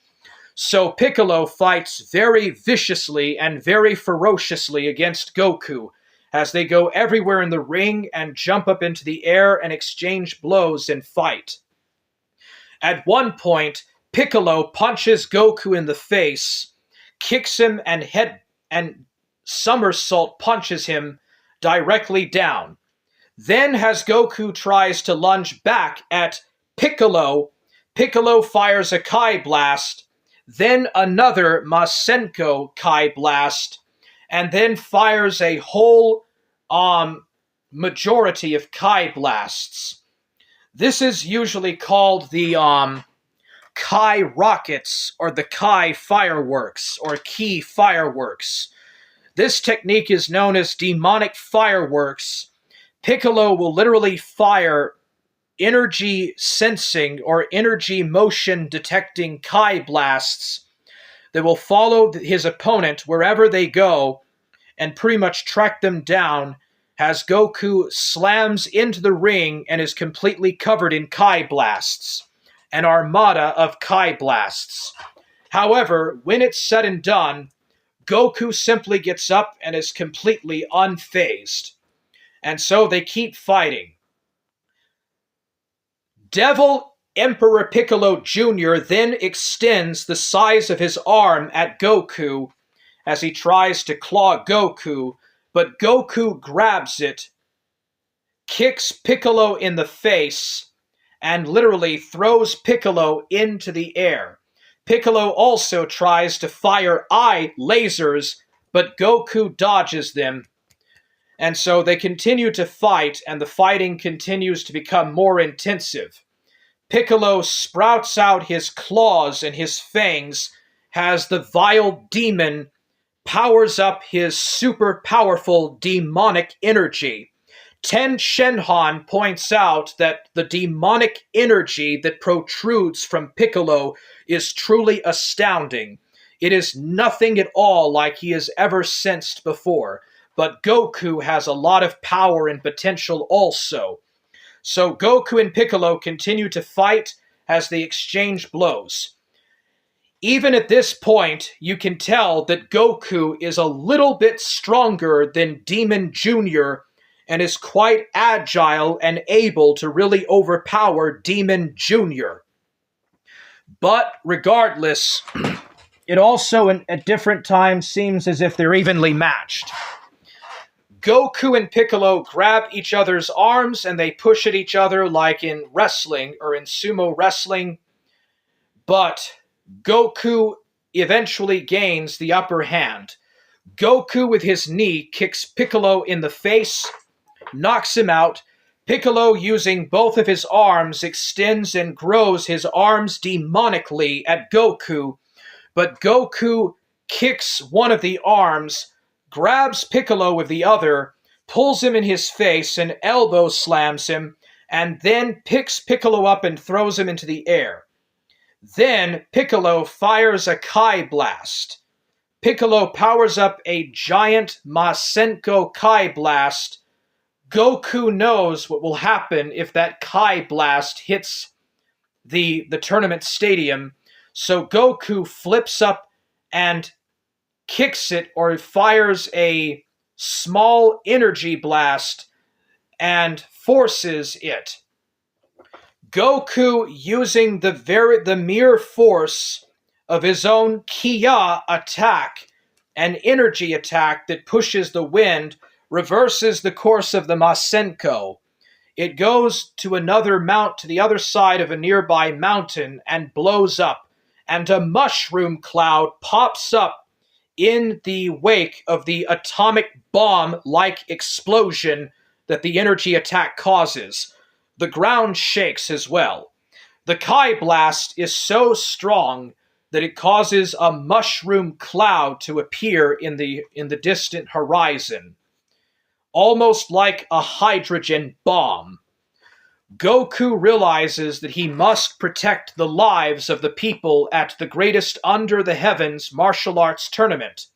So Piccolo fights very viciously and very ferociously against Goku as they go everywhere in the ring and jump up into the air and exchange blows and fight. At one point, Piccolo punches Goku in the face, kicks him and somersault punches him directly down. Then as Goku tries to lunge back at Piccolo, Piccolo fires a Kai Blast, then another Masenko Kai Blast, and then fires a whole majority of Kai Blasts. This is usually called the Kai Rockets or the Kai Fireworks or Ki Fireworks. This technique is known as demonic fireworks. Piccolo will literally fire energy sensing or energy motion detecting Kai blasts that will follow his opponent wherever they go and pretty much track them down as Goku slams into the ring and is completely covered in Kai blasts, an armada of Kai blasts. However, when it's said and done, Goku simply gets up and is completely unfazed. And so they keep fighting. Devil Emperor Piccolo Jr. then extends the size of his arm at Goku as he tries to claw Goku, but Goku grabs it, kicks Piccolo in the face, and literally throws Piccolo into the air. Piccolo also tries to fire eye lasers, but Goku dodges them. And so they continue to fight, and the fighting continues to become more intensive. Piccolo sprouts out his claws and his fangs, has the vile demon powers up his super powerful demonic energy. Ten Shinhan points out that the demonic energy that protrudes from Piccolo is truly astounding. It is nothing at all like he has ever sensed before. But Goku has a lot of power and potential also. So Goku and Piccolo continue to fight as they exchange blows. Even at this point, you can tell that Goku is a little bit stronger than Demon Jr. and is quite agile and able to really overpower Demon Jr. But regardless, it also at different times seems as if they're evenly matched. Goku and Piccolo grab each other's arms and they push at each other like in wrestling or in sumo wrestling. But Goku eventually gains the upper hand. Goku with his knee kicks Piccolo in the face, knocks him out. Piccolo, using both of his arms, extends and grows his arms demonically at Goku. But Goku kicks one of the arms, grabs Piccolo with the other, pulls him in his face and elbow slams him, and then picks Piccolo up and throws him into the air. Then Piccolo fires a Kai Blast. Piccolo powers up a giant Masenko Kai Blast. Goku knows what will happen if that Kai Blast hits the tournament stadium, so Goku flips up and kicks it or fires a small energy blast and forces it. Goku, using the mere force of his own Kia attack, an energy attack that pushes the wind, reverses the course of the Masenko. It goes to the other side of a nearby mountain and blows up, and a mushroom cloud pops up in the wake of the atomic bomb-like explosion that the energy attack causes. The ground shakes as well. The Kai Blast is so strong that it causes a mushroom cloud to appear in the distant horizon, almost like a hydrogen bomb. Goku realizes that he must protect the lives of the people at the greatest under the heavens martial arts tournament.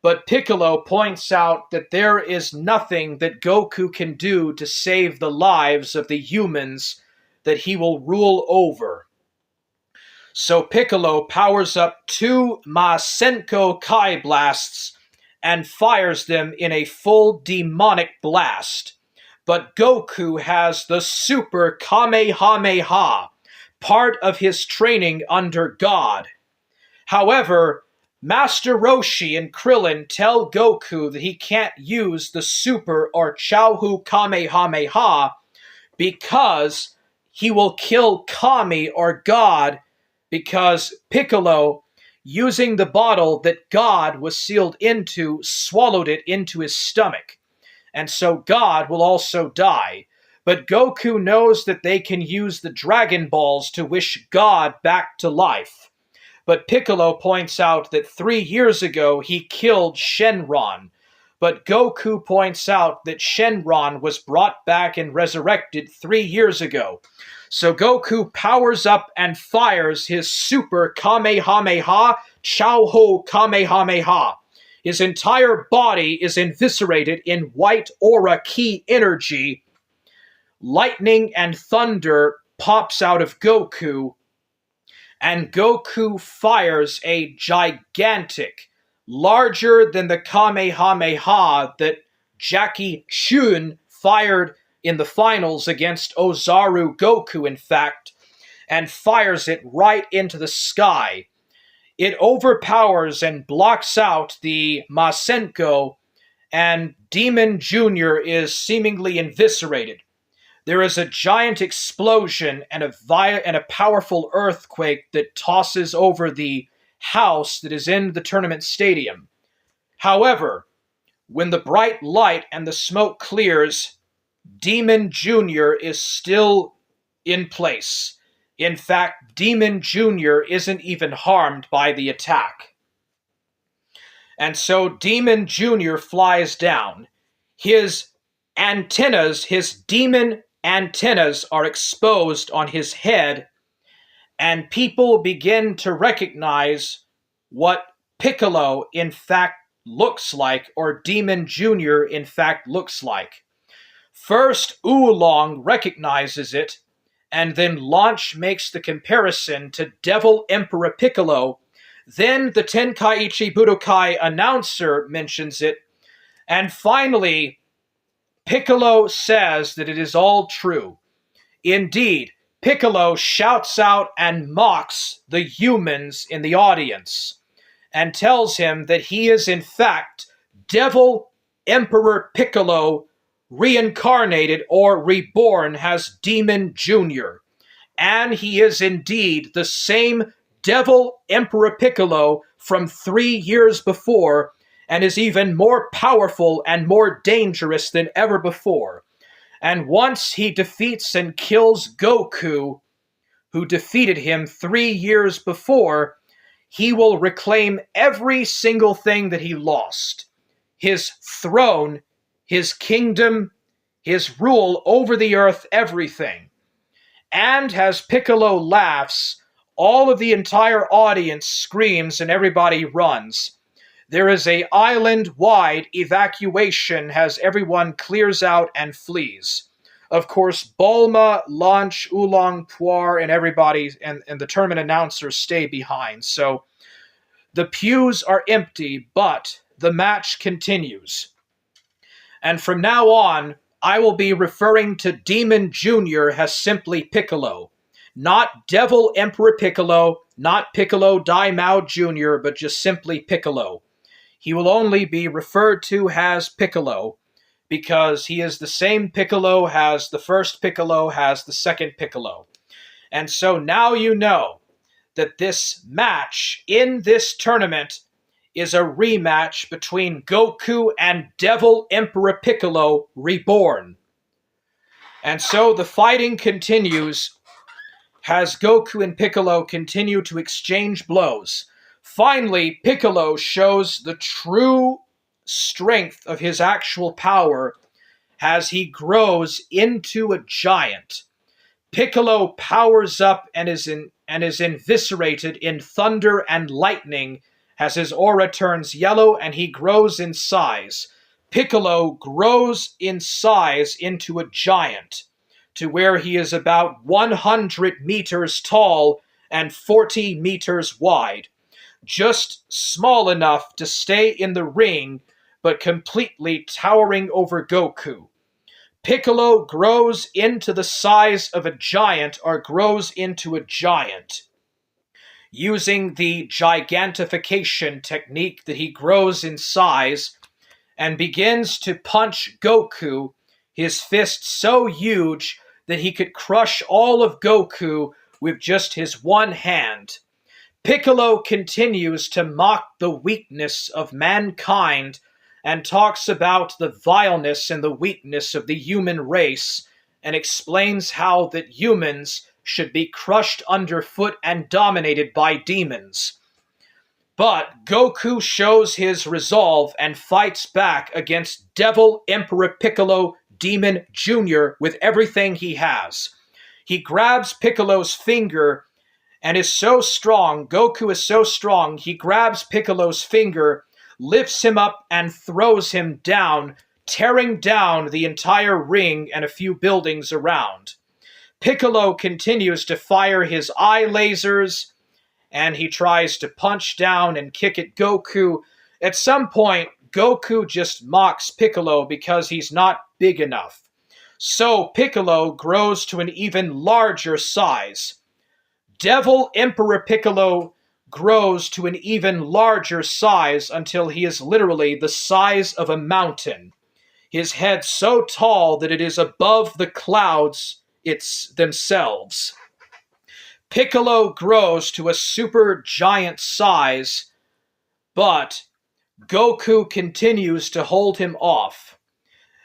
But Piccolo points out that there is nothing that Goku can do to save the lives of the humans that he will rule over. So Piccolo powers up 2 Masenko Kai blasts and fires them in a full demonic blast. But Goku has the Super Kamehameha, part of his training under God. However, Master Roshi and Krillin tell Goku that he can't use the Super or Chaohu Kamehameha because he will kill Kami or God, because Piccolo, using the bottle that God was sealed into, swallowed it into his stomach. And so God will also die. But Goku knows that they can use the Dragon Balls to wish God back to life. But Piccolo points out that 3 years ago he killed Shenron. But Goku points out that Shenron was brought back and resurrected 3 years ago. So Goku powers up and fires his Super Kamehameha, Chaohu Kamehameha. His entire body is eviscerated in white aura ki energy. Lightning and thunder pops out of Goku, and Goku fires a gigantic, larger than the Kamehameha that Jackie Chun fired in the finals against Ozaru Goku, in fact, and fires it right into the sky. It overpowers and blocks out the Masenko, and Demon Jr. is seemingly eviscerated. There is a giant explosion and a powerful earthquake that tosses over the house that is in the tournament stadium. However, when the bright light and the smoke clears, Demon Jr. is still in place. In fact, Demon Jr. isn't even harmed by the attack. And so Demon Jr. flies down. His antennas, his demon antennas, are exposed on his head, and people begin to recognize what Piccolo in fact looks like, or Demon Jr. in fact looks like. First, Oolong recognizes it, and then Launch makes the comparison to Devil Emperor Piccolo. Then the Tenkaichi Budokai announcer mentions it, and finally, Piccolo says that it is all true. Indeed, Piccolo shouts out and mocks the humans in the audience, and tells him that he is in fact Devil Emperor Piccolo, reincarnated or reborn as Demon Jr. And he is indeed the same Devil Emperor Piccolo from 3 years before, and is even more powerful and more dangerous than ever before. And once he defeats and kills Goku, who defeated him 3 years before, he will reclaim every single thing that he lost. His throne, his kingdom, his rule over the earth, everything. And as Piccolo laughs, all of the entire audience screams and everybody runs. There is an island-wide evacuation as everyone clears out and flees. Of course, Bulma, Launch, Oolong, Puar, and everybody, and the tournament announcers stay behind. So the pews are empty, but the match continues. And from now on, I will be referring to Demon Jr. as simply Piccolo. Not Devil Emperor Piccolo, not Piccolo Daimao Jr., but just simply Piccolo. He will only be referred to as Piccolo, because he is the same Piccolo as the first Piccolo, as the second Piccolo. And so now you know that this match in this tournament is a rematch between Goku and Devil Emperor Piccolo reborn. And so the fighting continues as Goku and Piccolo continue to exchange blows. Finally, Piccolo shows the true strength of his actual power as he grows into a giant. Piccolo powers up and is eviscerated in thunder and lightning as his aura turns yellow and he grows in size. Piccolo grows in size into a giant, to where he is about 100 meters tall and 40 meters wide. Just small enough to stay in the ring, but completely towering over Goku. Piccolo grows into the size of a giant, or grows into a giant. Using the gigantification technique that he grows in size and begins to punch Goku, his fist so huge that he could crush all of Goku with just his one hand. Piccolo continues to mock the weakness of mankind and talks about the vileness and the weakness of the human race, and explains how that humans should be crushed underfoot and dominated by demons. But Goku shows his resolve and fights back against Devil Emperor Piccolo Demon Jr. with everything he has. He grabs Piccolo's finger and is so strong, Goku is so strong, he grabs Piccolo's finger, lifts him up, and throws him down, tearing down the entire ring and a few buildings around. Piccolo continues to fire his eye lasers, and he tries to punch down and kick at Goku. At some point, Goku just mocks Piccolo because he's not big enough. So Piccolo grows to an even larger size. Devil Emperor Piccolo grows to an even larger size until he is literally the size of a mountain. His head so tall that it is above the clouds themselves. Piccolo grows to a super giant size, but Goku continues to hold him off.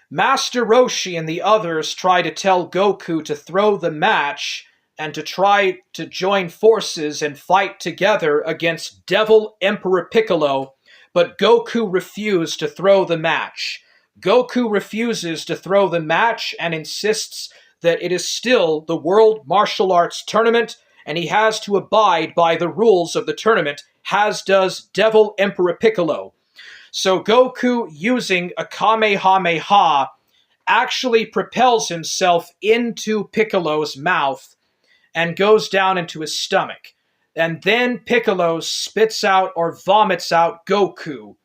Master Roshi and the others try to tell Goku to throw the match and to try to join forces and fight together against Devil Emperor Piccolo, but Goku refused to throw the match. Goku refuses to throw the match and insists that it is still the World Martial Arts Tournament, and he has to abide by the rules of the tournament, as does Devil Emperor Piccolo. So Goku, using a Kamehameha, actually propels himself into Piccolo's mouth and goes down into his stomach. And then Piccolo spits out or vomits out Goku.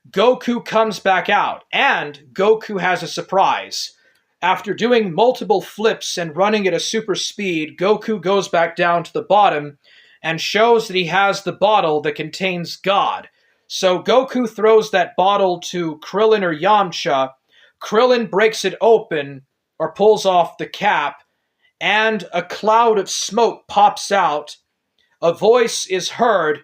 Goku comes back out, and Goku has a surprise. After doing multiple flips and running at a super speed, Goku goes back down to the bottom and shows that he has the bottle that contains God. So Goku throws that bottle to Krillin or Yamcha. Krillin breaks it open, or pulls off the cap, and a cloud of smoke pops out. A voice is heard,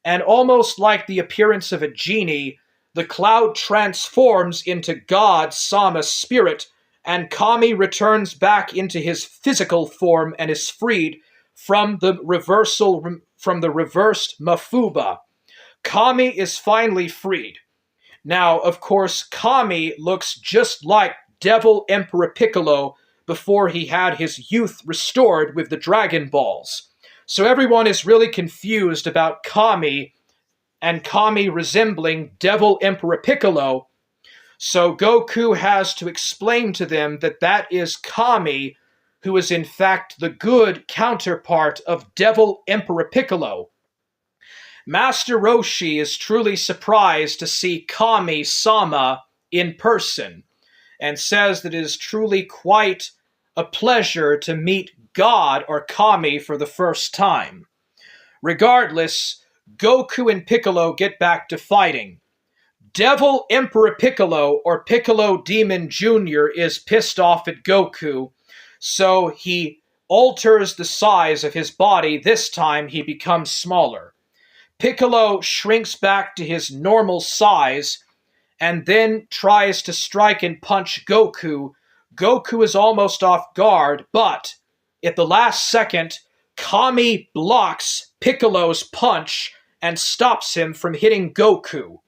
and almost like the appearance of a genie, the cloud transforms into God, Sama's spirit, and Kami returns back into his physical form and is freed from the reversed Mafuba. Kami is finally freed. Now, of course, Kami looks just like Devil Emperor Piccolo before he had his youth restored with the Dragon Balls. So everyone is really confused about Kami, and Kami resembling Devil Emperor Piccolo. So Goku has to explain to them that that is Kami, who is in fact the good counterpart of Devil Emperor Piccolo. Master Roshi is truly surprised to see Kami-sama in person, and says that it is truly quite a pleasure to meet God, or Kami, for the first time. Regardless, Goku and Piccolo get back to fighting. Devil Emperor Piccolo, or Piccolo Demon Jr., is pissed off at Goku, so he alters the size of his body. This time he becomes smaller. Piccolo shrinks back to his normal size and then tries to strike and punch Goku. Goku is almost off guard, but at the last second, Kami blocks Piccolo's punch and stops him from hitting Goku.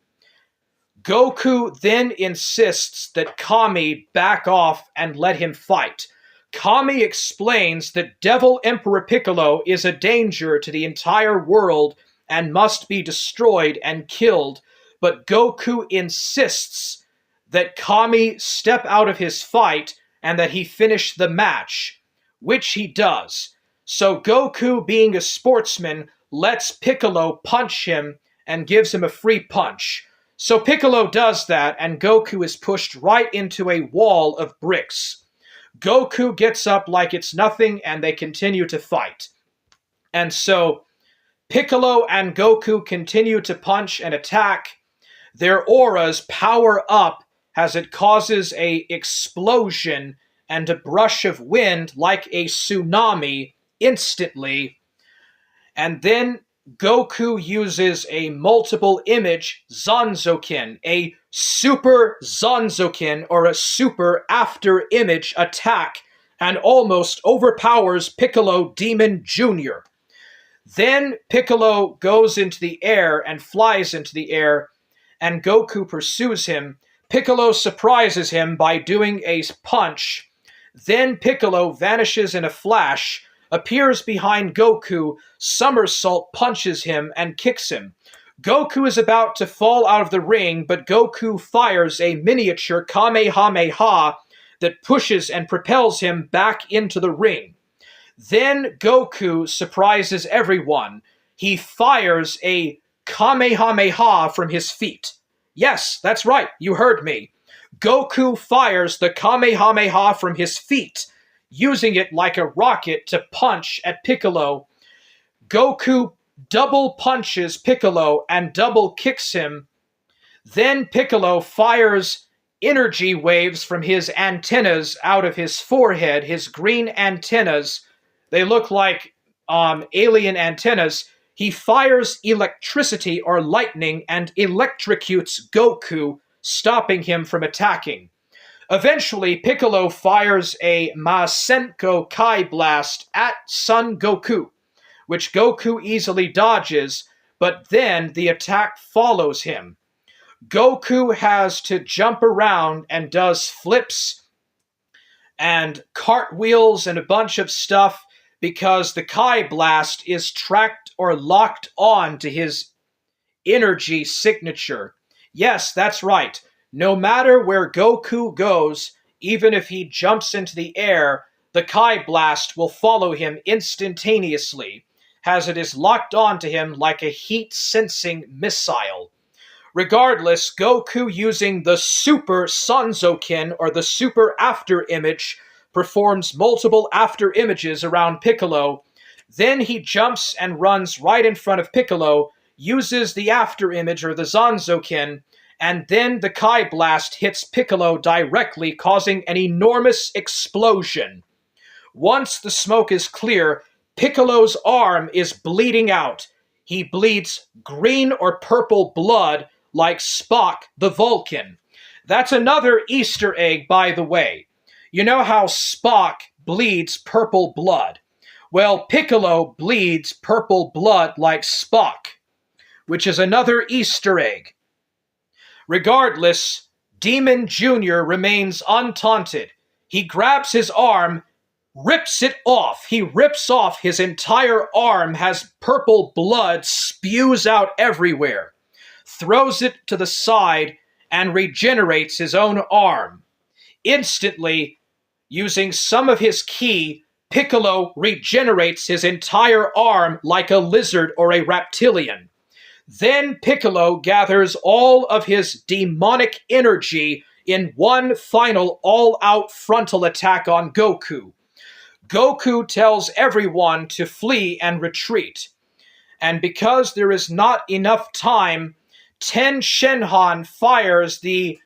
Goku then insists that Kami back off and let him fight. Kami explains that Devil Emperor Piccolo is a danger to the entire world and must be destroyed and killed, but Goku insists that Kami step out of his fight and that he finish the match, which he does. So Goku, being a sportsman, lets Piccolo punch him and gives him a free punch. So Piccolo does that, and Goku is pushed right into a wall of bricks. Goku gets up like it's nothing, and they continue to fight. And so Piccolo and Goku continue to punch and attack. Their auras power up as it causes a explosion and a brush of wind like a tsunami instantly. And then Goku uses a multiple image Zanzoken, a super Zanzoken or a super after image attack, and almost overpowers Piccolo Demon Jr. Then Piccolo goes into the air and flies into the air, and Goku pursues him. Piccolo surprises him by doing a punch. Then Piccolo vanishes in a flash, appears behind Goku, somersault punches him, and kicks him. Goku is about to fall out of the ring, but Goku fires a miniature Kamehameha that pushes and propels him back into the ring. Then Goku surprises everyone. He fires a Kamehameha from his feet. Yes, that's right, you heard me. Goku fires the Kamehameha from his feet, using it like a rocket to punch at Piccolo. Goku double punches Piccolo and double kicks him. Then Piccolo fires energy waves from his antennas out of his forehead, his green antennas. They look like alien antennas. He fires electricity or lightning and electrocutes Goku, stopping him from attacking. Eventually, Piccolo fires a Masenko Kai Blast at Son Goku, which Goku easily dodges, but then the attack follows him. Goku has to jump around and does flips and cartwheels and a bunch of stuff because the Kai Blast is tracked or locked on to his energy signature. Yes, that's right. No matter where Goku goes, even if he jumps into the air, the Kai Blast will follow him instantaneously, as it is locked onto him like a heat-sensing missile. Regardless, Goku, using the Super Sanzoken, or the Super After Image, performs multiple after images around Piccolo. Then he jumps and runs right in front of Piccolo, uses the after image, or the Zanzoken, and then the Kai Blast hits Piccolo directly, causing an enormous explosion. Once the smoke is clear, Piccolo's arm is bleeding out. He bleeds green or purple blood like Spock the Vulcan. That's another Easter egg, by the way. You know how Spock bleeds purple blood? Well, Piccolo bleeds purple blood like Spock, which is another Easter egg. Regardless, Demon Jr. remains untaunted. He grabs his arm, rips it off. He rips off his entire arm, has purple blood spews out everywhere, throws it to the side, and regenerates his own arm. Instantly, using some of his ki, Piccolo regenerates his entire arm like a lizard or a reptilian. Then Piccolo gathers all of his demonic energy in one final all-out frontal attack on Goku. Goku tells everyone to flee and retreat. And because there is not enough time, Ten Shenhan fires the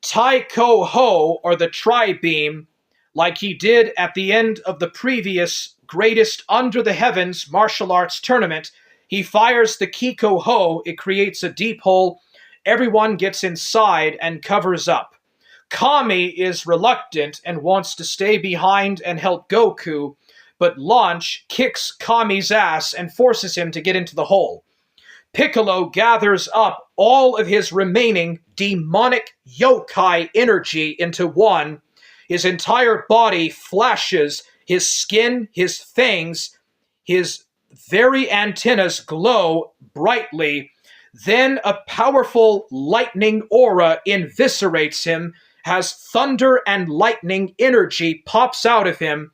Taiko Ho, or the Tri-Beam, like he did at the end of the previous Greatest Under the Heavens martial arts tournament. He fires the Kiko Ho, it creates a deep hole, everyone gets inside and covers up. Kami is reluctant and wants to stay behind and help Goku, but Launch kicks Kami's ass and forces him to get into the hole. Piccolo gathers up all of his remaining demonic yokai energy into one. His entire body flashes, his skin, his fangs, his very antennas glow brightly. Then a powerful lightning aura eviscerates him, has thunder and lightning energy pops out of him,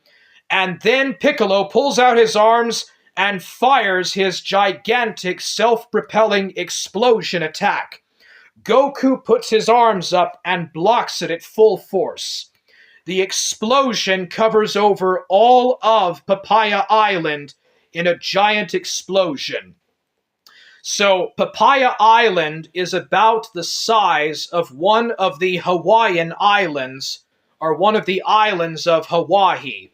and then Piccolo pulls out his arms and fires his gigantic self-propelling explosion attack. Goku puts his arms up and blocks it at full force. The explosion covers over all of Papaya Island in a giant explosion. So Papaya Island is about the size of one of the Hawaiian Islands, or one of the islands of Hawaii.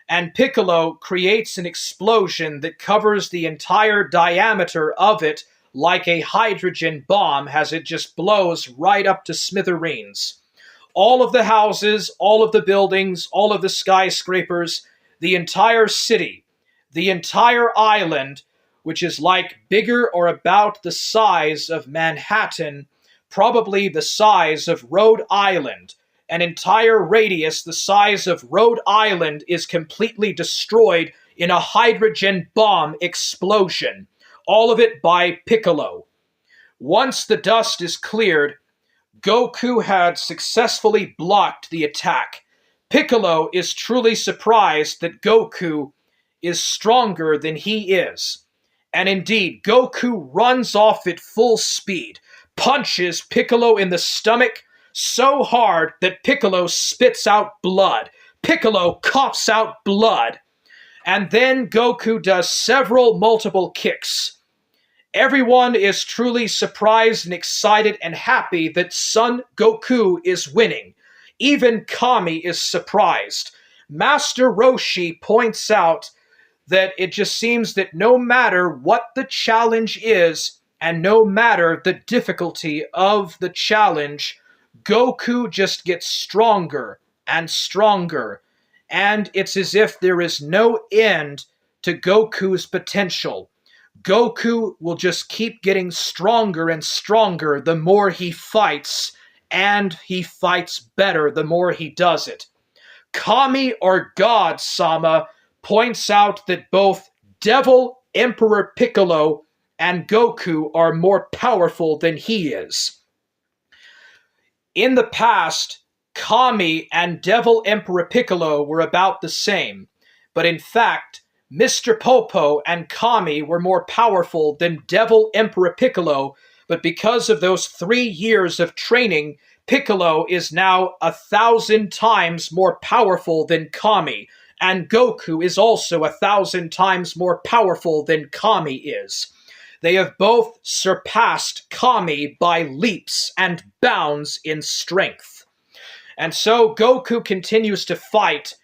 And Piccolo creates an explosion that covers the entire diameter of it like a hydrogen bomb as it just blows right up to smithereens. All of the houses, all of the buildings, all of the skyscrapers, the entire city, the entire island, which is like bigger or about the size of Manhattan, probably the size of Rhode Island. An entire radius the size of Rhode Island is completely destroyed in a hydrogen bomb explosion. All of it by Piccolo. Once the dust is cleared, Goku had successfully blocked the attack. Piccolo is truly surprised that Goku is stronger than he is. And indeed, Goku runs off at full speed, punches Piccolo in the stomach so hard that Piccolo spits out blood. Piccolo coughs out blood. And then Goku does several multiple kicks. Everyone is truly surprised and excited and happy that Son Goku is winning. Even Kami is surprised. Master Roshi points out that it just seems that no matter what the challenge is, and no matter the difficulty of the challenge, Goku just gets stronger and stronger, and it's as if there is no end to Goku's potential. Goku will just keep getting stronger and stronger the more he fights, and he fights better the more he does it. Kami or God Sama points out that both Devil Emperor Piccolo and Goku are more powerful than he is. In the past, Kami and Devil Emperor Piccolo were about the same, but in fact, Mr. Popo and Kami were more powerful than Devil Emperor Piccolo, but because of those 3 years of training, Piccolo is now 1,000 times more powerful than Kami, and Goku is also 1,000 times more powerful than Kami is. They have both surpassed Kami by leaps and bounds in strength. And so Goku continues to fight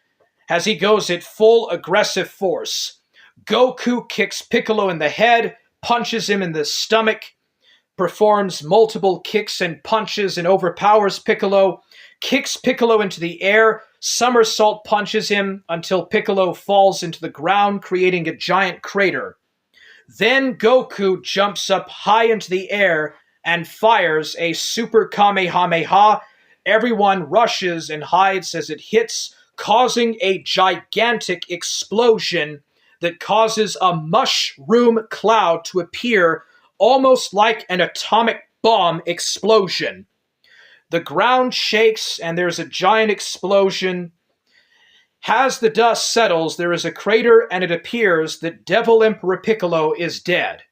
as he goes at full aggressive force. Goku kicks Piccolo in the head, punches him in the stomach, performs multiple kicks and punches and overpowers Piccolo, kicks Piccolo into the air, somersault punches him until Piccolo falls into the ground, creating a giant crater. Then Goku jumps up high into the air and fires a Super Kamehameha. Everyone rushes and hides as it hits, causing a gigantic explosion that causes a mushroom cloud to appear, almost like an atomic bomb explosion. The ground shakes and there's a giant explosion. As the dust settles, there is a crater and it appears that Devil Emperor Piccolo is dead.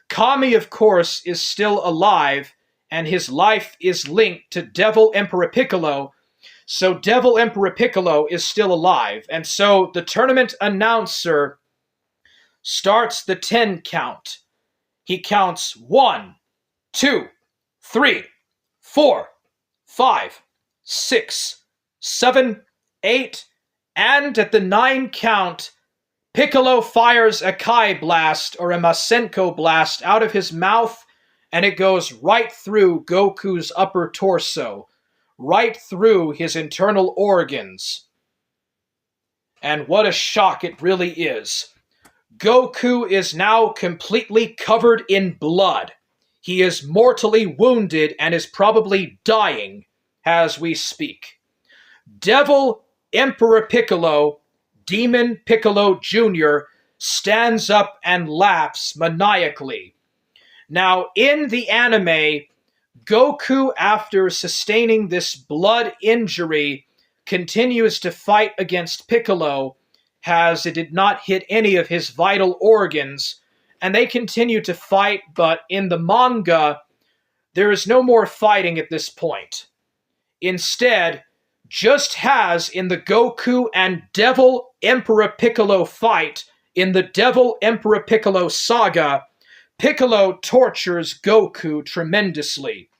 Kami, of course, is still alive, and his life is linked to Devil Emperor Piccolo, so Devil Emperor Piccolo is still alive. And so the tournament announcer starts the 10 count. He counts 1, 2, 3, 4, 5, 6, 7, 8, and at the 9 count, Piccolo fires a Kai blast or a Masenko blast out of his mouth, and it goes right through Goku's upper torso, right through his internal organs. And what a shock it really is. Goku is now completely covered in blood. He is mortally wounded and is probably dying as we speak. Devil Emperor Piccolo, Demon Piccolo Jr., stands up and laughs maniacally. Now, in the anime, Goku, after sustaining this blood injury, continues to fight against Piccolo, as it did not hit any of his vital organs, and they continue to fight, but in the manga, there is no more fighting at this point. Instead, just as in the Goku and Devil Emperor Piccolo fight in the Devil Emperor Piccolo saga, Piccolo tortures Goku tremendously.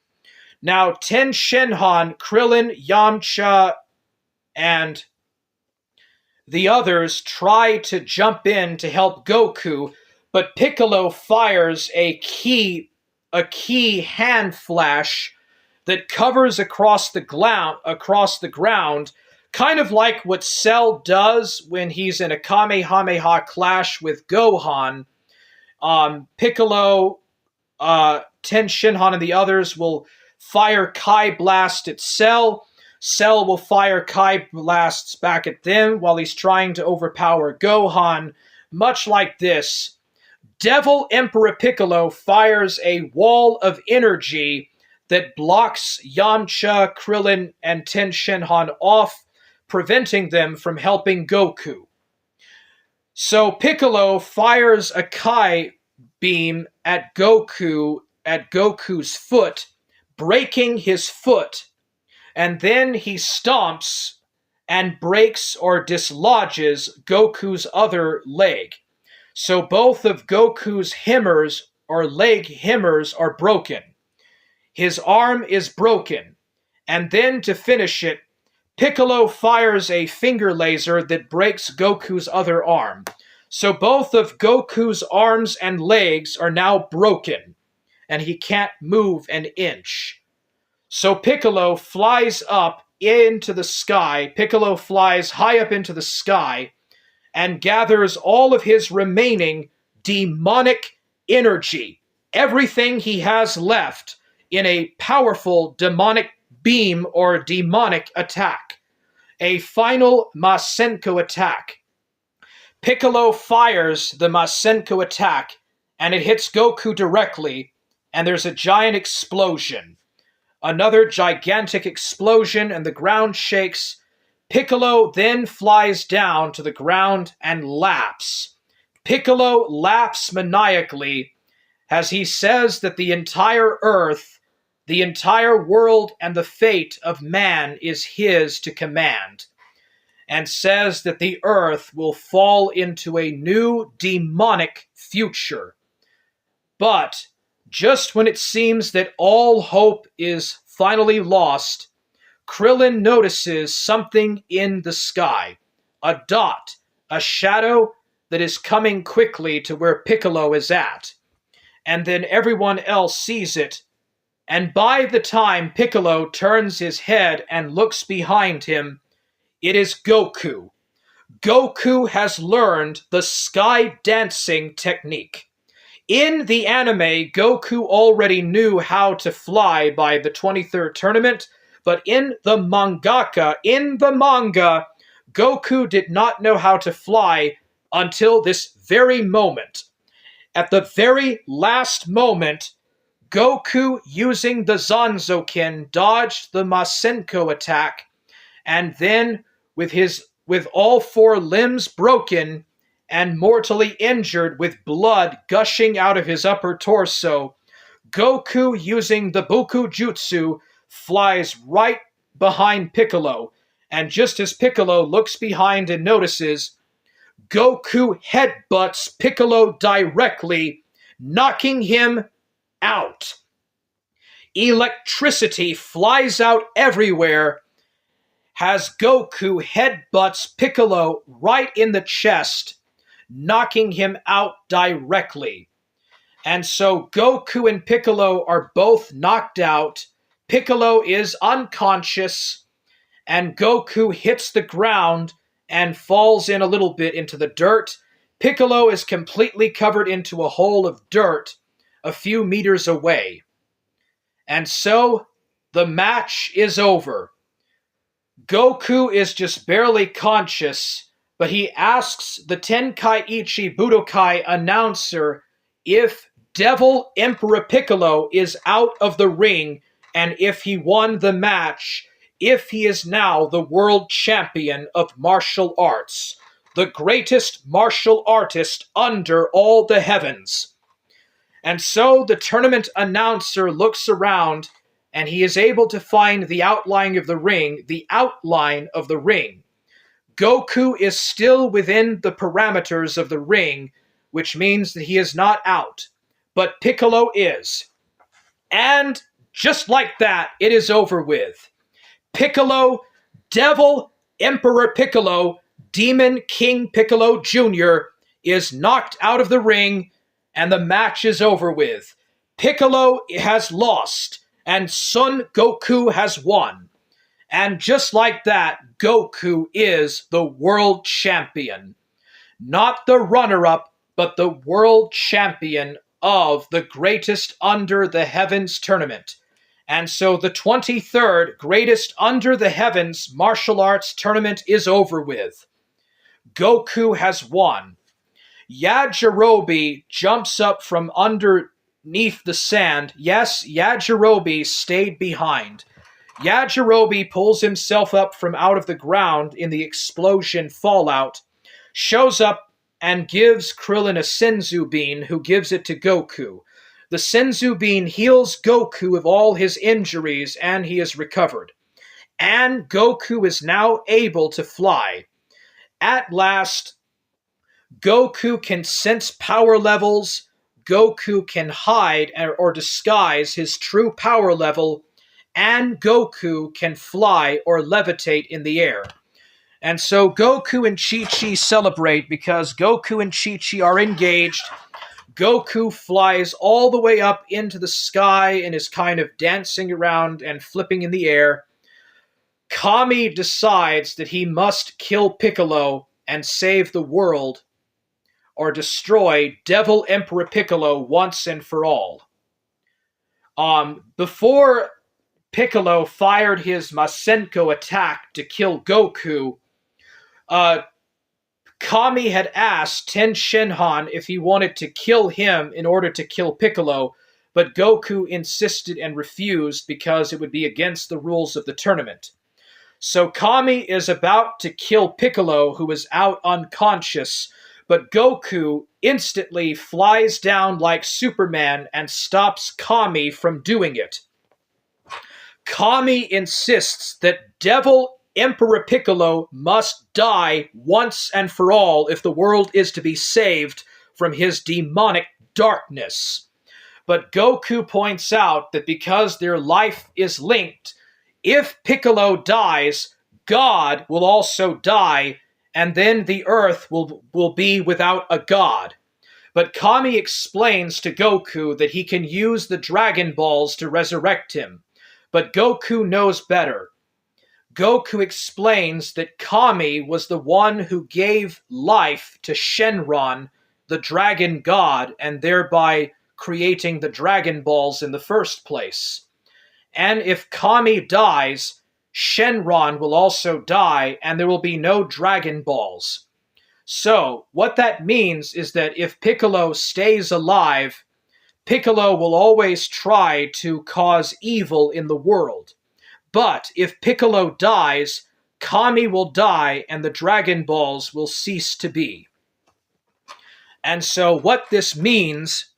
Now, Ten Shinhan, Krillin, Yamcha, and the others try to jump in to help Goku, but Piccolo fires a key hand flash that covers across the ground, kind of like what Cell does when he's in a Kamehameha clash with Gohan. Piccolo, Ten Shinhan, and the others will fire Kai Blast at Cell. Cell will fire Kai Blasts back at them while he's trying to overpower Gohan. Much like this, Devil Emperor Piccolo fires a wall of energy that blocks Yamcha, Krillin, and Ten Shinhan off, preventing them from helping Goku. So Piccolo fires a Kai beam at Goku's foot, breaking his foot, and then he stomps and breaks or dislodges Goku's other leg. So both of Goku's hemmers or leg hemmers are broken. His arm is broken. And then to finish it, Piccolo fires a finger laser that breaks Goku's other arm. So both of Goku's arms and legs are now broken, and he can't move an inch. So Piccolo flies up into the sky. Piccolo flies high up into the sky and gathers all of his remaining demonic energy, everything he has left, in a powerful demonic beam or demonic attack, a final Masenko attack. Piccolo fires the Masenko attack, and it hits Goku directly, and there's a giant explosion. Another gigantic explosion, and the ground shakes. Piccolo then flies down to the ground and laughs. Piccolo laughs maniacally as he says that the entire earth, the entire world, and the fate of man is his to command, and says that the earth will fall into a new demonic future. But just when it seems that all hope is finally lost, Krillin notices something in the sky, a dot, a shadow that is coming quickly to where Piccolo is at. And then everyone else sees it, and by the time Piccolo turns his head and looks behind him, it is Goku. Goku has learned the sky dancing technique. In the anime, Goku already knew how to fly by the 23rd tournament, but in the manga, Goku did not know how to fly until this very moment. At the very last moment, Goku, using the Zanzoken, dodged the Masenko attack, and then, with all four limbs broken and mortally injured with blood gushing out of his upper torso, Goku, using the Buku Jutsu, flies right behind Piccolo, and just as Piccolo looks behind and notices, Goku headbutts Piccolo directly, knocking him out. Electricity flies out everywhere as Goku headbutts Piccolo right in the chest, knocking him out directly. And so Goku and Piccolo are both knocked out. Piccolo is unconscious, and Goku hits the ground and falls in a little bit into the dirt. Piccolo is completely covered into a hole of dirt. a few meters away. And so the match is over. Goku is just barely conscious, but he asks the Tenkaichi Budokai announcer if Devil Emperor Piccolo is out of the ring and if he won the match, if he is now the world champion of martial arts, the greatest martial artist under all the heavens. And so the tournament announcer looks around and he is able to find the outline of the ring, Goku is still within the parameters of the ring, which means that he is not out. But Piccolo is. And just like that, it is over with. Piccolo, Devil Emperor Piccolo, Demon King Piccolo Jr. is knocked out of the ring, and the match is over with. Piccolo has lost, and Son Goku has won. And just like that, Goku is the world champion. Not the runner-up, but the world champion of the greatest under the heavens tournament. And so the 23rd greatest under the heavens martial arts tournament is over with. Goku has won. Yajirobe jumps up from underneath the sand. Yes, Yajirobe stayed behind. Yajirobe pulls himself up from out of the ground in the explosion fallout, shows up and gives Krillin a Senzu Bean, who gives it to Goku. The Senzu Bean heals Goku of all his injuries, and he is recovered. And Goku is now able to fly. At last, Goku can sense power levels, Goku can hide or disguise his true power level, and Goku can fly or levitate in the air. And so Goku and Chi-Chi celebrate because Goku and Chi-Chi are engaged. Goku flies all the way up into the sky and is kind of dancing around and flipping in the air. Kami decides that he must kill Piccolo and save the world, or destroy Devil Emperor Piccolo once and for all. Before Piccolo fired his Masenko attack to kill Goku, Kami had asked Ten Shinhan if he wanted to kill him in order to kill Piccolo, but Goku insisted and refused because it would be against the rules of the tournament. So Kami is about to kill Piccolo, who is out unconscious, but Goku instantly flies down like Superman and stops Kami from doing it. Kami insists that Devil Emperor Piccolo must die once and for all if the world is to be saved from his demonic darkness. But Goku points out that because their life is linked, if Piccolo dies, God will also die, and then the earth will be without a god. But Kami explains to Goku that he can use the Dragon Balls to resurrect him. But Goku knows better. Goku explains that Kami was the one who gave life to Shenron, the dragon god, and thereby creating the Dragon Balls in the first place. And if Kami dies, Shenron will also die, and there will be no Dragon Balls. So, what that means is that if Piccolo stays alive, Piccolo will always try to cause evil in the world. But if Piccolo dies, Kami will die, and the Dragon Balls will cease to be. And so what this means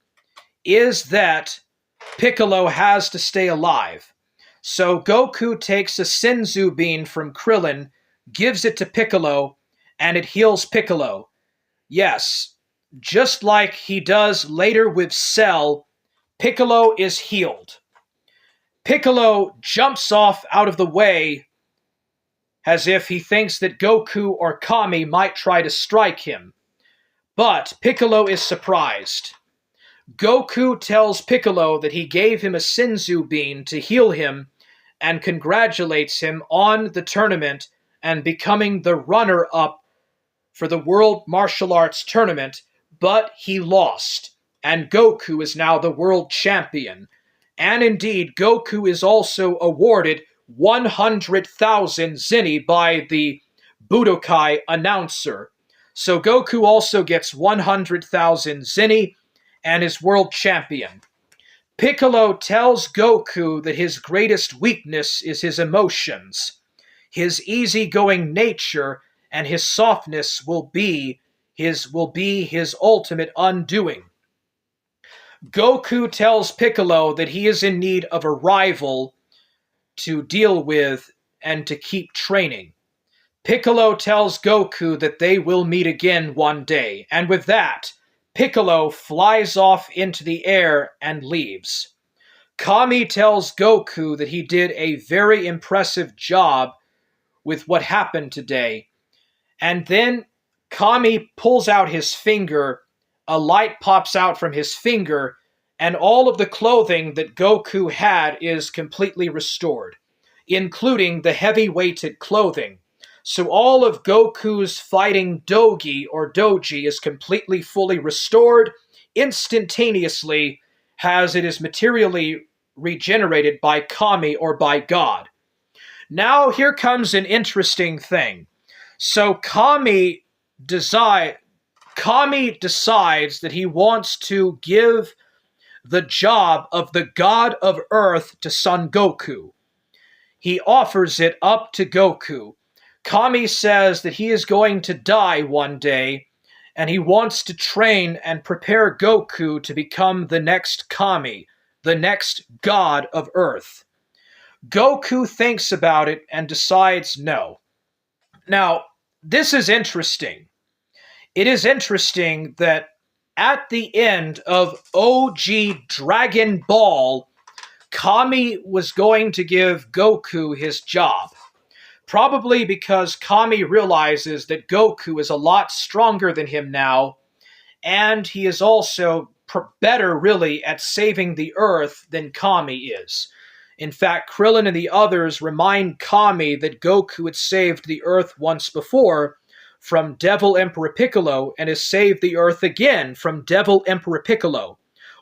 is that Piccolo has to stay alive. So Goku takes a Senzu Bean from Krillin, gives it to Piccolo, and it heals Piccolo. Yes, just like he does later with Cell, Piccolo is healed. Piccolo jumps off out of the way as if he thinks that Goku or Kami might try to strike him. But Piccolo is surprised. Goku tells Piccolo that he gave him a Senzu Bean to heal him and congratulates him on the tournament and becoming the runner-up for the World Martial Arts Tournament, but he lost. and Goku is now the world champion. And indeed, Goku is also awarded 100,000 zenny by the Budokai announcer. So Goku also gets 100,000 zenny and is world champion. Piccolo tells Goku that his greatest weakness is his emotions. His easygoing nature and his softness will be his ultimate undoing. Goku tells Piccolo that he is in need of a rival to deal with and to keep training. Piccolo tells Goku that they will meet again one day, and with that, Piccolo flies off into the air and leaves. Kami tells Goku that he did a very impressive job with what happened today, and then Kami pulls out his finger, a light pops out from his finger, and all of the clothing that Goku had is completely restored, including the heavy-weighted clothing. So all of Goku's fighting doji is completely fully restored instantaneously as it is materially regenerated by Kami or by God. Now here comes an interesting thing. So Kami decides that he wants to give the job of the God of Earth to Son Goku. He offers it up to Goku. Kami says that he is going to die one day, and he wants to train and prepare Goku to become the next Kami, the next God of Earth. Goku thinks about it and decides no. Now, this is interesting. It is interesting that at the end of OG Dragon Ball, Kami was going to give Goku his job. Probably because Kami realizes that Goku is a lot stronger than him now, and he is also better, really, at saving the Earth than Kami is. In fact, Krillin and the others remind Kami that Goku had saved the Earth once before from Devil Emperor Piccolo and has saved the Earth again from Devil Emperor Piccolo,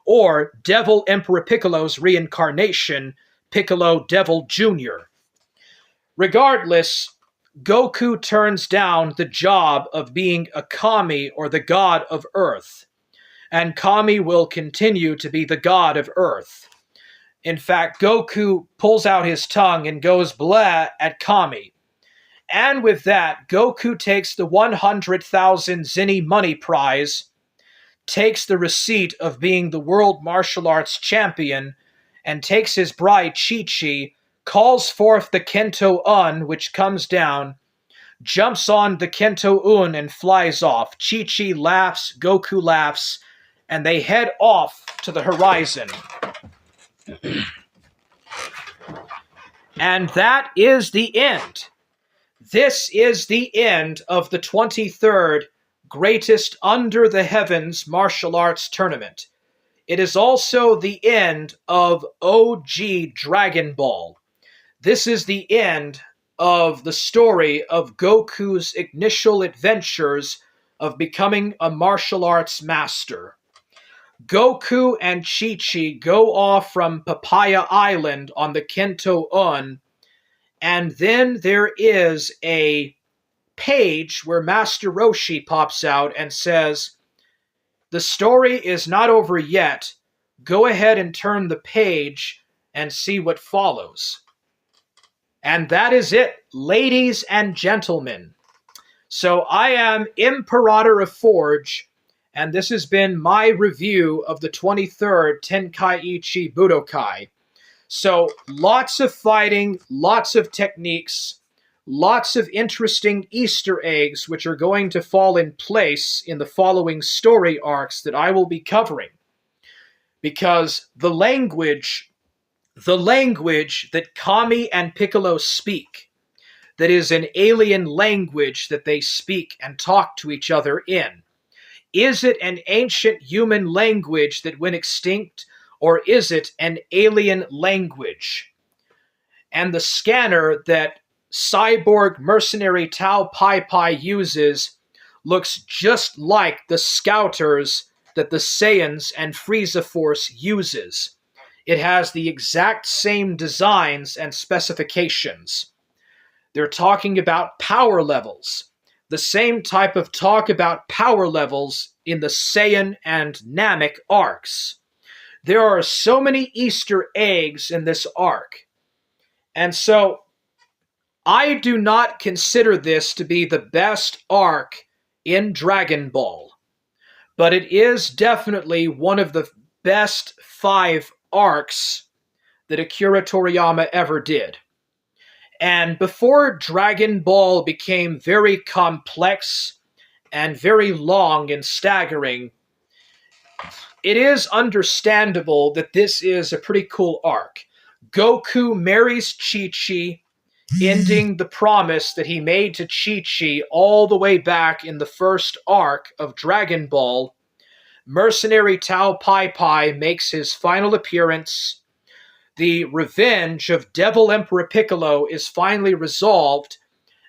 or Devil Emperor Piccolo's reincarnation, Piccolo Devil Jr. Regardless, Goku turns down the job of being a Kami or the God of Earth, and Kami will continue to be the God of Earth. In fact, Goku pulls out his tongue and goes blah at Kami. And with that, Goku takes the 100,000 zenny money prize, takes the receipt of being the world martial arts champion, and takes his bride Chi-Chi, calls forth the Kento-Un, which comes down, jumps on the Kento-Un and flies off. Chi-Chi laughs, Goku laughs, and they head off to the horizon. And that is the end. This is the end of the 23rd Greatest Under the Heavens Martial Arts Tournament. It is also the end of OG Dragon Ball. This is the end of the story of Goku's initial adventures of becoming a martial arts master. Goku and Chi-Chi go off from Papaya Island on the Kento-Un, and then there is a page where Master Roshi pops out and says, "The story is not over yet. Go ahead and turn the page and see what follows." And that is it, ladies and gentlemen. So I am Imperatorofforge, and this has been my review of the 23rd Tenkaichi Budokai. So lots of fighting, lots of techniques, lots of interesting Easter eggs which are going to fall in place in the following story arcs that I will be covering. Because the language that Kami and Piccolo speak, that is an alien language that they speak and talk to each other in, is it an ancient human language that went extinct, or is it an alien language? And the scanner that cyborg mercenary Tao Pai Pai uses looks just like the scouters that the Saiyans and Frieza Force uses. It has the exact same designs and specifications. They're talking about power levels. The same type of talk about power levels in the Saiyan and Namek arcs. There are so many Easter eggs in this arc. And so I do not consider this to be the best arc in Dragon Ball, but it is definitely one of the best 5 arcs that Akira Toriyama ever did. And before Dragon Ball became very complex and very long and staggering, it is understandable that this is a pretty cool arc. Goku marries Chi-Chi, ending the promise that he made to Chi-Chi all the way back in the first arc of Dragon Ball. Mercenary Tao Pai Pai makes his final appearance. The revenge of Devil Emperor Piccolo is finally resolved,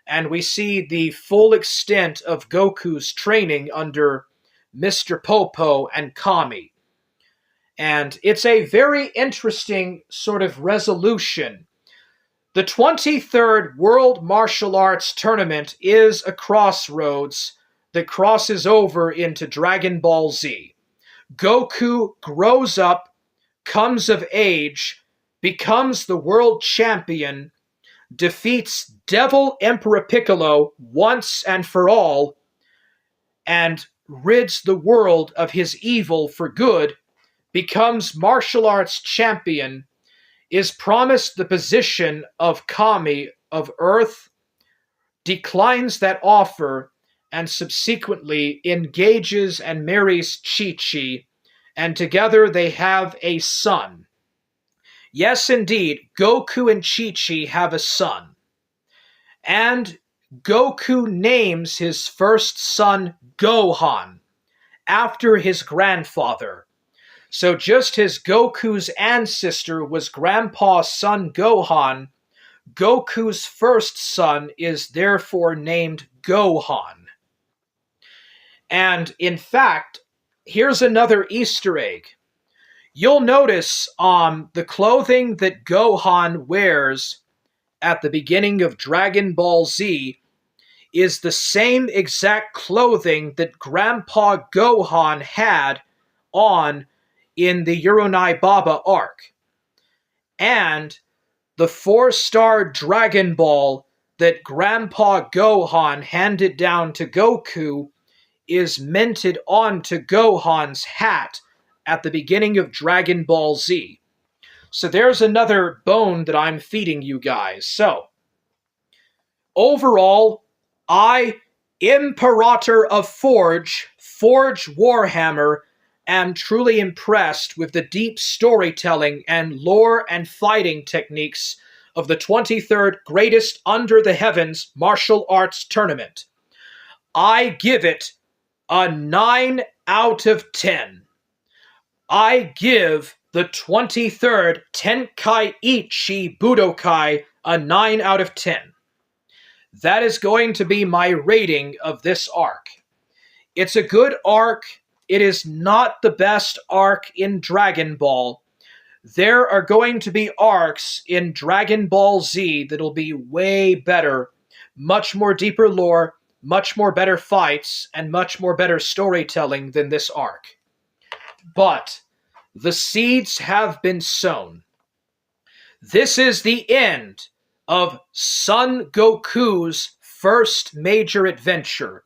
and we see the full extent of Goku's training under Mr. Popo and Kami. And it's a very interesting sort of resolution. The 23rd World Martial Arts Tournament is a crossroads that crosses over into Dragon Ball Z. Goku grows up, comes of age, becomes the world champion, defeats Devil Emperor Piccolo once and for all, and rids the world of his evil for good, becomes martial arts champion, is promised the position of Kami of Earth, declines that offer, and subsequently engages and marries Chi-Chi, and together they have a son. Yes, indeed, Goku and Chi-Chi have a son. And Goku names his first son Gohan, after his grandfather. So just as Goku's ancestor was Grandpa's son Gohan, Goku's first son is therefore named Gohan. And in fact, here's another Easter egg. You'll notice the clothing that Gohan wears at the beginning of Dragon Ball Z is the same exact clothing that Grandpa Gohan had on in the Yurunai Baba arc. And the 4-star Dragon Ball that Grandpa Gohan handed down to Goku is minted onto Gohan's hat at the beginning of Dragon Ball Z. So there's another bone that I'm feeding you guys. So, overall, I, Imperatorofforge, Forge Warhammer, am truly impressed with the deep storytelling and lore and fighting techniques of the 23rd Greatest Under the Heavens Martial Arts Tournament. I give it a 9 out of 10. I give the 23rd Tenkaichi Budokai a 9 out of 10. That is going to be my rating of this arc. It's a good arc. It is not the best arc in Dragon Ball. There are going to be arcs in Dragon Ball Z that'll be way better, much more deeper lore, much more better fights, and much more better storytelling than this arc. But the seeds have been sown. This is the end of Son Goku's first major adventure.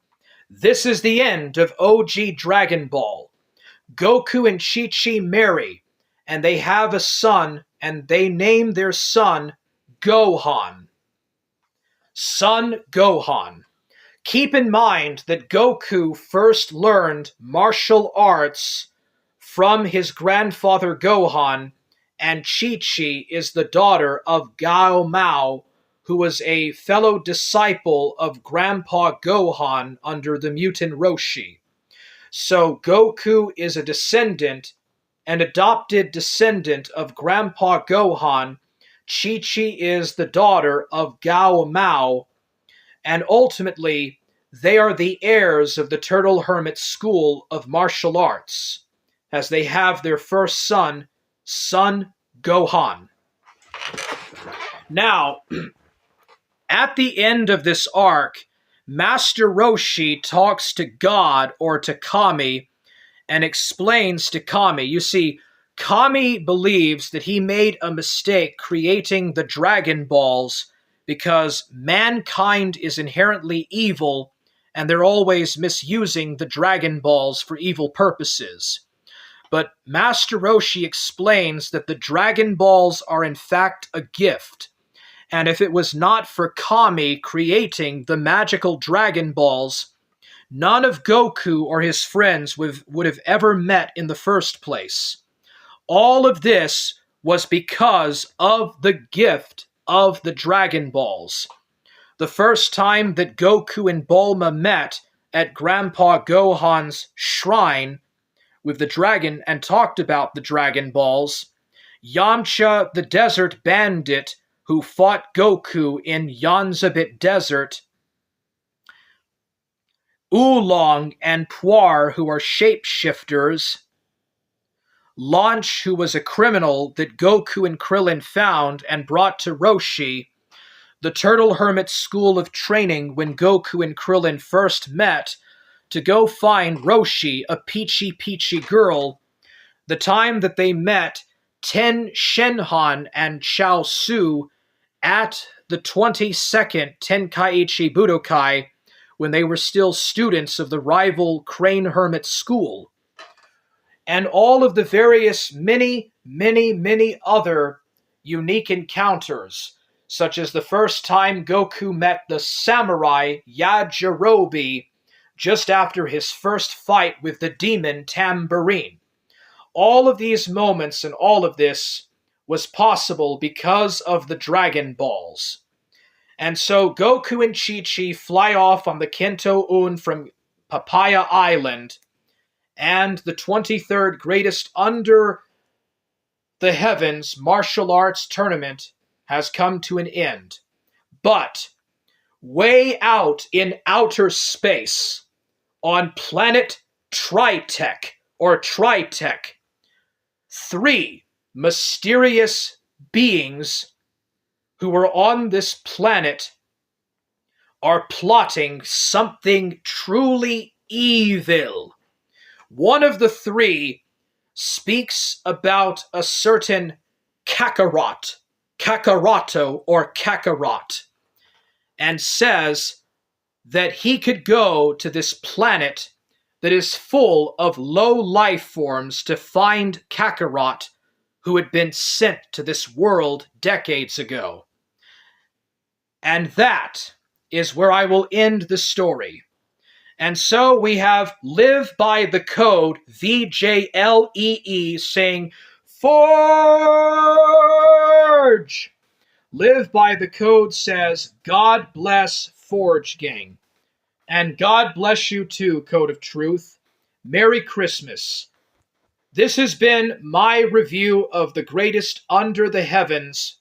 This is the end of OG Dragon Ball. Goku and Chi-Chi marry, and they have a son, and they name their son Gohan. Son Gohan. Keep in mind that Goku first learned martial arts from his grandfather Gohan, and Chi-Chi is the daughter of Gao Mao, who was a fellow disciple of Grandpa Gohan under the mutant Roshi. So Goku is a descendant, an adopted descendant of Grandpa Gohan. Chi-Chi is the daughter of Gao Mao, and ultimately they are the heirs of the Turtle Hermit School of Martial Arts, as they have their first son, Son Gohan. Now, at the end of this arc, Master Roshi talks to God, or to Kami, and explains to Kami. You see, Kami believes that he made a mistake creating the Dragon Balls because mankind is inherently evil and they're always misusing the Dragon Balls for evil purposes. But Master Roshi explains that the Dragon Balls are in fact a gift, and if it was not for Kami creating the magical Dragon Balls, none of Goku or his friends would have ever met in the first place. All of this was because of the gift of the Dragon Balls. The first time that Goku and Bulma met at Grandpa Gohan's shrine with the dragon and talked about the Dragon Balls, Yamcha the Desert Bandit, who fought Goku in Yanzabit Desert, Oolong and Puar, who are shapeshifters, Launch, who was a criminal that Goku and Krillin found and brought to Roshi, the Turtle Hermit School of Training when Goku and Krillin first met to go find Roshi, a peachy girl, the time that they met Ten Shenhan and Chao Su at the 22nd Tenkaichi Budokai when they were still students of the rival Crane Hermit School, and all of the various many other unique encounters, such as the first time Goku met the samurai Yajirobe just after his first fight with the demon Tambourine. All of these moments and all of this was possible because of the Dragon Balls. And so Goku and Chi-Chi fly off on the Kento-Un from Papaya Island, and the 23rd greatest under the heavens martial arts tournament has come to an end. But way out in outer space, on planet Tritech, or Tritech, 3 mysterious beings who are on this planet are plotting something truly evil. One of the 3 speaks about a certain Kakarot, Kakaroto, or Kakarot, and says that he could go to this planet that is full of low life forms to find Kakarot, who had been sent to this world decades ago. And that is where I will end the story. And so we have Live by the Code VJLEE saying, Forge! Live by the Code says, God bless Forge Gang. And God bless you too, Code of Truth. Merry Christmas. This has been my review of the greatest under the heavens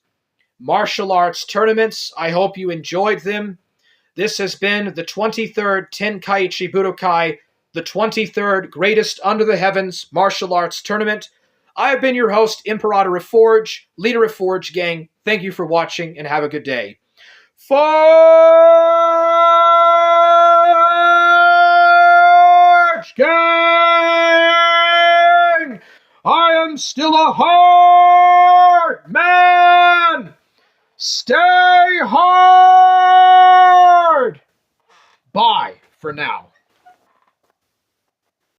martial arts tournaments. I hope you enjoyed them. This has been the 23rd Tenkaichi Budokai, the 23rd greatest under the heavens martial arts tournament. I have been your host, Imperatorofforge, leader of Forge Gang. Thank you for watching and have a good day. Forge Gang! I am still a hard man! Stay hard! Bye for now.